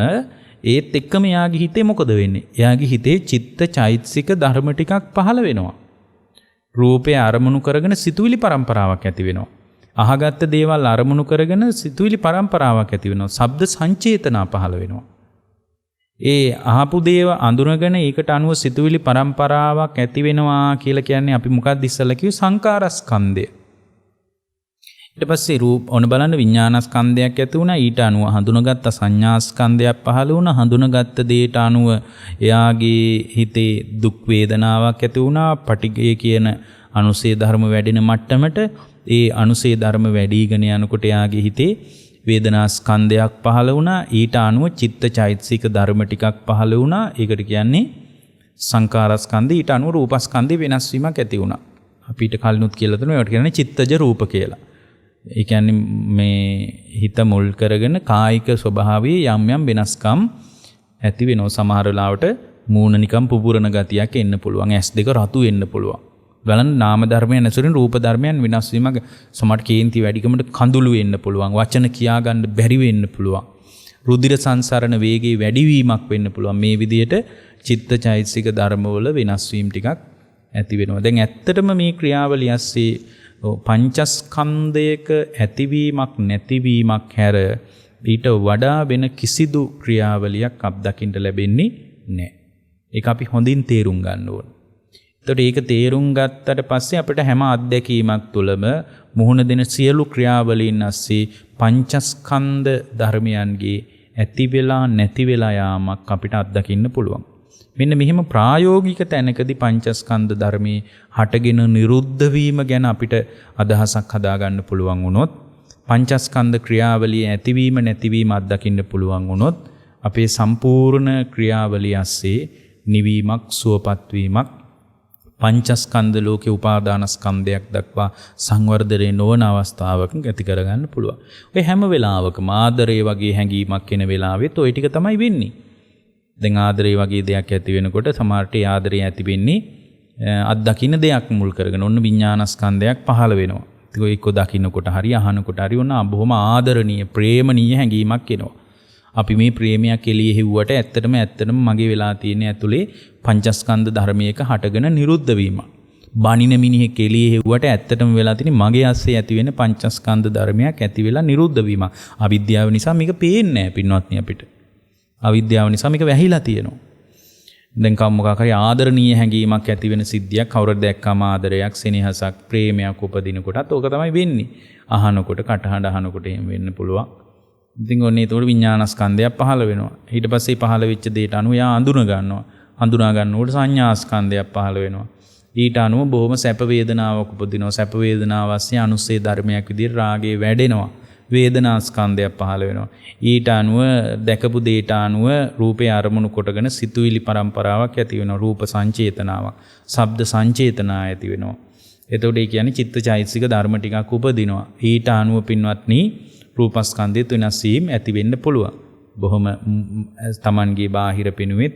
ඒත් එක්කම එයාගේ හිතේ මොකද වෙන්නේ? එයාගේ හිතේ චිත්ත චෛතසික ධර්ම ටිකක් පහළ වෙනවා. රූපය අරමුණු කරගෙන සිතුවිලි පරම්පරාවක් ඇති වෙනවා. අහගත්ත දේවල් අරමුණු කරගෙන සිතුවිලි පරම්පරාවක් ඇති වෙනවා. ශබ්ද සංචේතනා පහළ වෙනවා. ඒ අහපු දේව අඳුනගෙන ඒකට අනුව සිතුවිලි පරම්පරාවක් ඇති වෙනවා කියලා කියන්නේ අපි මොකක්ද ඉස්සලා කිව්වේ? සංකාරස්කන්ධය. ඊට පස්සේ රූප ඔන්න බලන්න විඥානස්කන්ධයක් ඇති වුණා. ඊට අනුව හඳුනගත්ත සංඥාස්කන්ධයක් පහළ වුණා. හඳුනගත්ත දේට අනුව එයාගේ හිතේ දුක් වේදනාවක් ඇති වුණා. පටිඝය කියන අනුසේ ධර්ම වැඩෙන මට්ටමට ඒ අනුසේ ධර්ම වැඩිගෙන යනකොට එයාගේ හිතේ වේදනා ස්කන්ධයක් පහළ වුණා. ඊට අනුව චිත්ත චෛතසික ධර්ම ටිකක් පහළ වුණා. ඒකට කියන්නේ සංකාරස්කන්ධය. ඊට අනුව රූපස්කන්ධය වෙනස් වීමක් ඇති වුණා. අපිට කලිනුත් කියලා දෙනවා ඒකට කියන්නේ චිත්තජ රූප කියලා. ඒ කියන්නේ මේ හිත මුල් කරගෙන කායික ස්වභාවයේ යම් යම් වෙනස්කම් ඇති වෙනවා. සමහර වෙලාවට මූණ නිකම් පුපුරන ගතියක් එන්න පුළුවන්. ඇස් දෙක රතු වෙන්න පුළුවන්. බලන්න නාම ධර්මයන් ඇසුරින් රූප ධර්මයන් වෙනස් වීමක් සමහර කේන්ති වැඩිකමට කඳුළු වෙන්න පුළුවන්. වචන කියා ගන්න බැරි වෙන්න පුළුවන්. රුධිර සංසරණ වේගයේ වැඩිවීමක් වෙන්න පුළුවන්. මේ විදිහට චිත්ත චෛතසික ධර්මවල වෙනස් වීම ටිකක් ඇති වෙනවා. දැන් ඇත්තටම මේ ක්‍රියාවලිය ඇස්සේ පංචස්කන්ධයක ඇතිවීමක් නැතිවීමක් හැර ඊට වඩා වෙන කිසිදු ක්‍රියාවලියක් අත්දකින්න ලැබෙන්නේ නැහැ. ඒක අපි හොඳින් තේරුම් ගන්න ඕන. එතකොට ඒක තේරුම් ගත්තට පස්සේ අපිට හැම අත්දැකීමක් තුළම මුහුණ දෙන සියලු ක්‍රියාවලීන් ASCII පංචස්කන්ධ ධර්මයන්ගේ ඇති වෙලා නැති වෙලා යාමක් අපිට අත්දකින්න පුළුවන්. මෙන්න මෙහිම ප්‍රායෝගික තැනකදී පංචස්කන්ධ ධර්මයේ හටගෙන නිරුද්ධ වීම ගැන අපිට අදහසක් හදාගන්න පුළුවන් වුණොත්, පංචස්කන්ධ ක්‍රියාවලියේ ඇතිවීම නැතිවීම අත්දකින්න පුළුවන් වුණොත්, අපේ සම්පූර්ණ ක්‍රියාවලිය ASCII නිවීමක්, සුවපත් වීමක්, පංචස්කන්ධ ලෝකේ උපාදානස්කන්ධයක් දක්වා සංවර්ධනය නොවන අවස්ථාවක ඇති කරගන්න පුළුවන්. ඔය හැම වෙලාවකම ආදරය වගේ හැඟීමක් එන වෙලාවෙත් ওই ටික තමයි වෙන්නේ. දැන් ආදරය වගේ දෙයක් ඇති වෙනකොට සමහරට ඒ ආදරය ඇති වෙන්නේ අත්දකින්න දෙයක් මුල් කරගෙන ඔන්න විඥානස්කන්ධයක් පහළ වෙනවා. ඒක එක්ක දකින්නකොට හරි අහනකොට හරි ඔන්න බොහොම ආදරණීය ප්‍රේමණීය හැඟීමක් එනවා. අපි මේ ප්‍රේමයක් එළියේ හෙව්වට ඇත්තටම මගේ වෙලා තියෙන ඇතුලේ පංචස්කන්ධ ධර්මයක හටගෙන නිරුද්ධ වීම. බණින මිනිහෙක් එළියේ හෙව්වට ඇත්තටම වෙලා තියෙන මගේ ASCII ඇති වෙන පංචස්කන්ධ ධර්මයක් ඇති වෙලා නිරුද්ධ වීම. අවිද්‍යාව නිසා මේක පේන්නේ නැහැ පින්වත්නි අපිට. අවිද්‍යාව නිසා මේක වැහිලා තියෙනවා. දැන් මොකක් හරි ආදරණීය හැඟීමක් ඇති වෙන සිද්ධියක් කවුරුද දැක්කම ආදරයක්, සෙනෙහසක්, ප්‍රේමයක් උපදින කොටත් ඕක තමයි වෙන්නේ. අහනකොට, කටහඬ අහනකොට එහෙම වෙන්න පුළුවන්. ඉතින් ඔන්නේ ඒතකොට විඥානස්කන්ධයක් පහළ වෙනවා. ඊට පස්සේ පහළ වෙච්ච දේට අනුව යා අඳුන ගන්නවා. අඳුනා ගන්නකොට සංඥාස්කන්ධයක් පහළ වෙනවා. ඊට අනුව බොහොම සැප වේදනාවක් උපදිනවා. සැප වේදනාව ASCII අනුස්සේ ධර්මයක් විදිහට රාගයේ වැඩෙනවා. වේදනාස්කන්ධයක් පහළ වෙනවා. ඊට අනුව දැකපු දේට අනුව රූපේ අරමුණු කොටගෙන සිතුවිලි පරම්පරාවක් ඇති වෙනවා. රූප සංචේතනාවක්, ශබ්ද සංචේතනා ඇති වෙනවා. එතකොට ඒ කියන්නේ චිත්තචෛතසික ධර්ම ටිකක් උපදිනවා. ඊට අනුව පින්වත්නි රූපස්කන්ධය වෙනස් වීම ඇති වෙන්න පුළුවන්. බොහොම තමන්ගේ බාහිර පෙනුමෙත්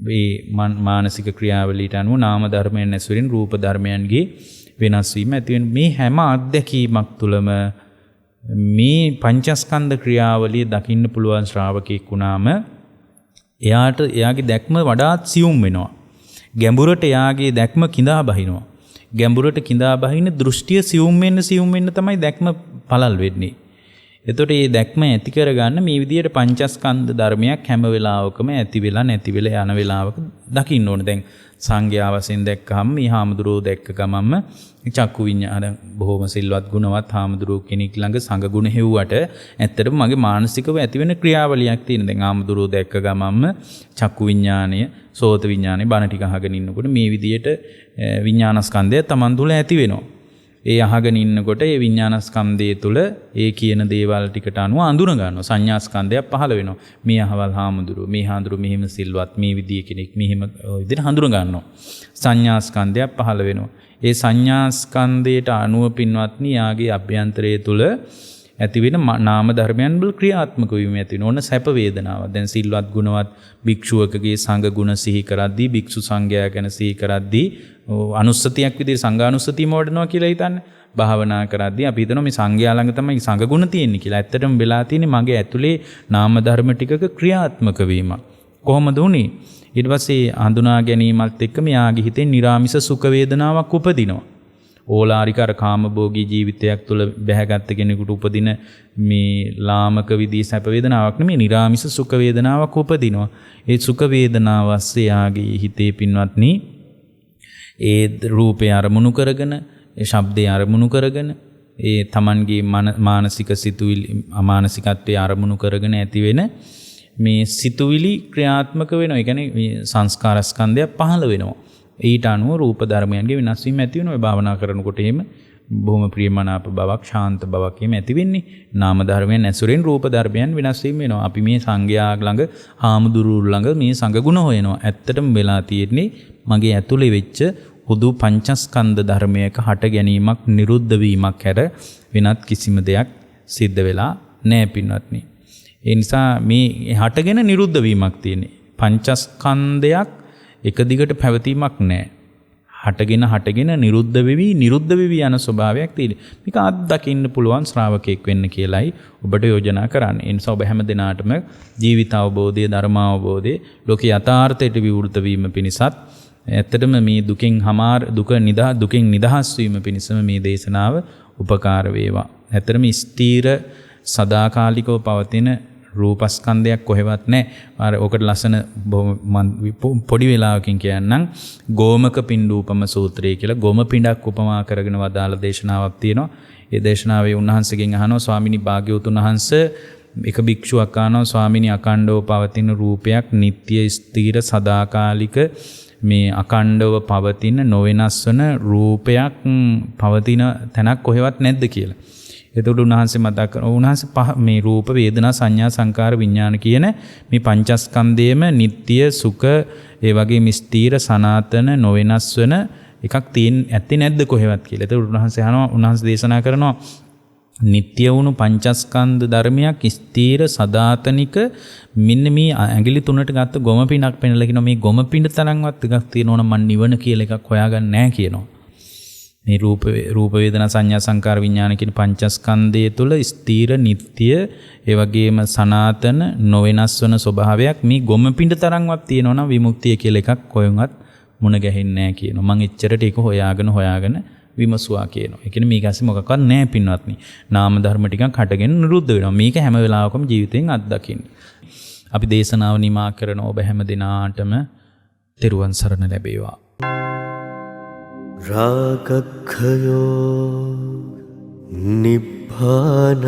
මේ මානසික ක්‍රියාවලියට අනුව නාම ධර්මයන් ඇසුරින් රූප ධර්මයන්ගේ වෙනස් වීම ඇති වෙන මේ හැම අත්දැකීමක් තුළම මේ පංචස්කන්ධ ක්‍රියාවලිය දකින්න පුළුවන් ශ්‍රාවකෙක් වුණාම එයාගේ දැක්ම වඩාත් සියුම් වෙනවා. ගැඹුරට එයාගේ දැක්ම කිඳා බහිනවා. ගැඹුරට කිඳා බහින දෘෂ්ටිය සියුම් වෙන්න තමයි දැක්ම පළල් වෙන්නේ. එතකොට මේ දැක්ම ඇති කරගන්න මේ විදියට පංචස්කන්ධ ධර්මයක් හැම වෙලාවකම ඇති වෙලා නැති වෙලා යන වෙලාවක දකින්න ඕනේ. දැන් සංඝයා වශයෙන් දැක්කහම මේ හාමුදුරුවෝ දැක්ක ගමන්ම චක්කු විඤ්ඤාණ බොහොම සිල්වත් ගුණවත් හාමුදුරුවෝ කෙනෙක් ළඟ සංඝ ගුණ හෙව්වට ඇත්තටම මගේ මානසිකව ඇති වෙන ක්‍රියාවලියක් තියෙන. දැන් හාමුදුරුවෝ දැක්ක ගමන්ම චක්කු විඤ්ඤාණය, සෝත විඤ්ඤාණය බණ ටික අහගෙන ඉන්නකොට මේ විදියට විඤ්ඤාණස්කන්ධය Taman තුල ඇති වෙනවා. ඒ අහගෙන ඉන්නකොට ඒ විඤ්ඤාණස්කන්ධය තුළ ඒ කියන දේවල් ටිකට අනුව අඳුන ගන්නවා. සංඥාස්කන්ධයක් පහළ වෙනවා. මේ අහවල් හාමුදුරුවෝ, මේ හාමුදුරුවෝ මෙහිම සිල්වත්, මේ විදිය කෙනෙක් මෙහිම විදිහට හඳුන ගන්නවා. සංඥාස්කන්ධයක් පහළ වෙනවා. ඒ සංඥාස්කන්ධයට අනුව පින්වත්නි යාගේ අභ්‍යන්තරය තුළ ඇති වෙන නාම ධර්මයන් වල ක්‍රියාත්මක වීම ඇති වෙන ඕන සැප වේදනාවක්. දැන් සිල්වත් ගුණවත් භික්ෂුවකගේ සංඝ ගුණ සිහි කරද්දී, භික්ෂු සංඝයා ගැන සිහි කරද්දී අනුස්සතියක් විදිහට සංඝානුස්සතියම වඩනවා කියලා හිතන්නේ. භාවනා කරද්දී අපි හිතනවා මේ සංඝයා ළඟ තමයි සංඝ ගුණ තියෙන්නේ කියලා. ඇත්තටම වෙලා තියෙන්නේ මගේ ඇතුලේ නාම ධර්ම ටිකක ක්‍රියාත්මක වීම. කොහොමද උනේ? ඊට පස්සේ හඳුනා ගැනීමත් එක්ක මෙයාගේ හිතේ නිරාමිස සුඛ වේදනාවක් උපදිනවා. ඕලාරික අර කාමභෝගී ජීවිතයක් තුළ බැහැගත් කෙනෙකුට උපදින මේ ලාමක විදී සැප වේදනාවක් නෙමෙයි, නිරාමිස සුඛ වේදනාවක් උපදිනවා. ඒ සුඛ වේදනාව ඇස්සේ යාගේ හිතේ පින්වත්නි ඒ රූපය අරමුණු කරගෙන, ඒ ශබ්දය අරමුණු කරගෙන, ඒ Tamanගේ මානසික සිතුවිලි අමානසිකත්වයේ අරමුණු කරගෙන ඇති වෙන මේ සිතුවිලි ක්‍රියාත්මක වෙනවා. ඒ කියන්නේ මේ සංස්කාර ස්කන්ධය පහළ වෙනවා. ඊට අනුව රූප ධර්මයන්ගේ වෙනස් වීම ඇති වෙනවා. භාවනා කරනකොට එහෙම බොහොම ප්‍රියමනාප බවක්, ශාන්ත බවක් එහෙම ඇති වෙන්නේ. නාම ධර්මයන් ඇසුරෙන් රූප ධර්මයන් වෙනස් වීම වෙනවා. අපි මේ සංඝයා ළඟ, හාමුදුරුවෝ ළඟ මේ සංඝ ගුණ හොයනවා. ඇත්තටම වෙලා තියෙන්නේ මගේ ඇතුලේ වෙච්ච හුදු පංචස්කන්ධ ධර්මයක හට ගැනීමක්, නිරුද්ධ වීමක් හැර වෙනත් කිසිම දෙයක් සිද්ධ වෙලා නැහැ පින්වත්නි. ඒ නිසා මේ හටගෙන නිරුද්ධ වීමක් තියෙන්නේ. පංචස්කන්ධයක් එක දිගට පැවතීමක් නැහැ. හටගෙන නිරුද්ධ වෙවි යන ස්වභාවයක් තියෙනවා. මේක අත්දකින්න පුළුවන් ශ්‍රාවකෙක් වෙන්න කියලායි ඔබට යෝජනා කරන්නේ. ඒ නිසා ඔබ හැම දිනාටම ජීවිත අවබෝධය, ධර්ම අවබෝධය, ලෝක යථාර්ථයට විවෘත වීම පිණිසත් ඇත්තටම මේ දුකෙන් නිදහස් වීම පිණිසම මේ දේශනාව උපකාර වේවා. ඇත්තටම ස්ථීර සදාකාලිකව පවතින රූපස්කන්ධයක් කොහෙවත් නැහැ. අර ඔකට ලස්සන පොඩි වෙලාවකින් කියන්නම් ගෝමක පිණ්ඩූපම සූත්‍රය කියලා ගොම පිඬක් උපමා කරගෙන වදාළ දේශනාවක් තියෙනවා. ඒ දේශනාවේ උන්වහන්සේගෙන් අහනවා ස්වාමිනී භාග්‍යවතුන් වහන්සේ එක භික්ෂුවක් අහනවා ස්වාමිනී අකණ්ඩව පවතින රූපයක් නිට්ටය ස්ථීර සදාකාලික මේ අකණ්ඩව පවතින නොවෙනස් වන රූපයක් පවතින තැනක් කොහෙවත් නැද්ද කියලා. එතකොට උන්වහන්සේ මතක් කරනවා උන්වහන්සේ මේ රූප වේදනා සංඥා සංකාර විඥාන කියන මේ පංචස්කන්ධයේම නিত্য සුඛ ඒ වගේම ස්ථීර සනාතන නොවෙනස් වෙන එකක් ඇත්තේ නැද්ද කොහෙවත් කියලා. එතකොට උන්වහන්සේ අහනවා උන්වහන්සේ දේශනා කරනවා නিত্য වුණු පංචස්කන්ධ ධර්මයක් ස්ථීර සදාතනික මෙන්න මේ ඇඟිලි තුනට ගත්ත ගොම පිණක් පෙන්නලා කියනවා මේ ගොම පිණ තරම්වත් එකක් තියෙනවනම් මන් නිවන කියලා එකක් හොයාගන්න නැහැ කියනවා. මේ රූප වේදනා සංඥා සංකාර විඥාන කියන පංචස්කන්ධය තුළ ස්ථීර නিত্য ඒ වගේම සනාතන නොවෙනස් වන ස්වභාවයක් මේ ගොම පිඬ තරම්වත් තියෙනවනම් විමුක්තිය කියලා එකක් කොහෙවත් මුණ ගැහෙන්නේ නැහැ කියනවා. මම එච්චරට ඒක හොයාගෙන විමසුවා කියනවා. ඒ කියන්නේ මේක ඇස්සේ මොකක්වත් නැහැ පින්වත්නි. නාම ධර්ම ටිකක් හටගෙන නිරුද්ධ වෙනවා. මේක හැම වෙලාවකම ජීවිතෙන් අත්දකින්න. අපි දේශනාව නිමා කරන ඔබ හැම දිනාටම තෙරුවන් සරණ ලැබේවා. රාගක්ඛයෝ නිබ්බානං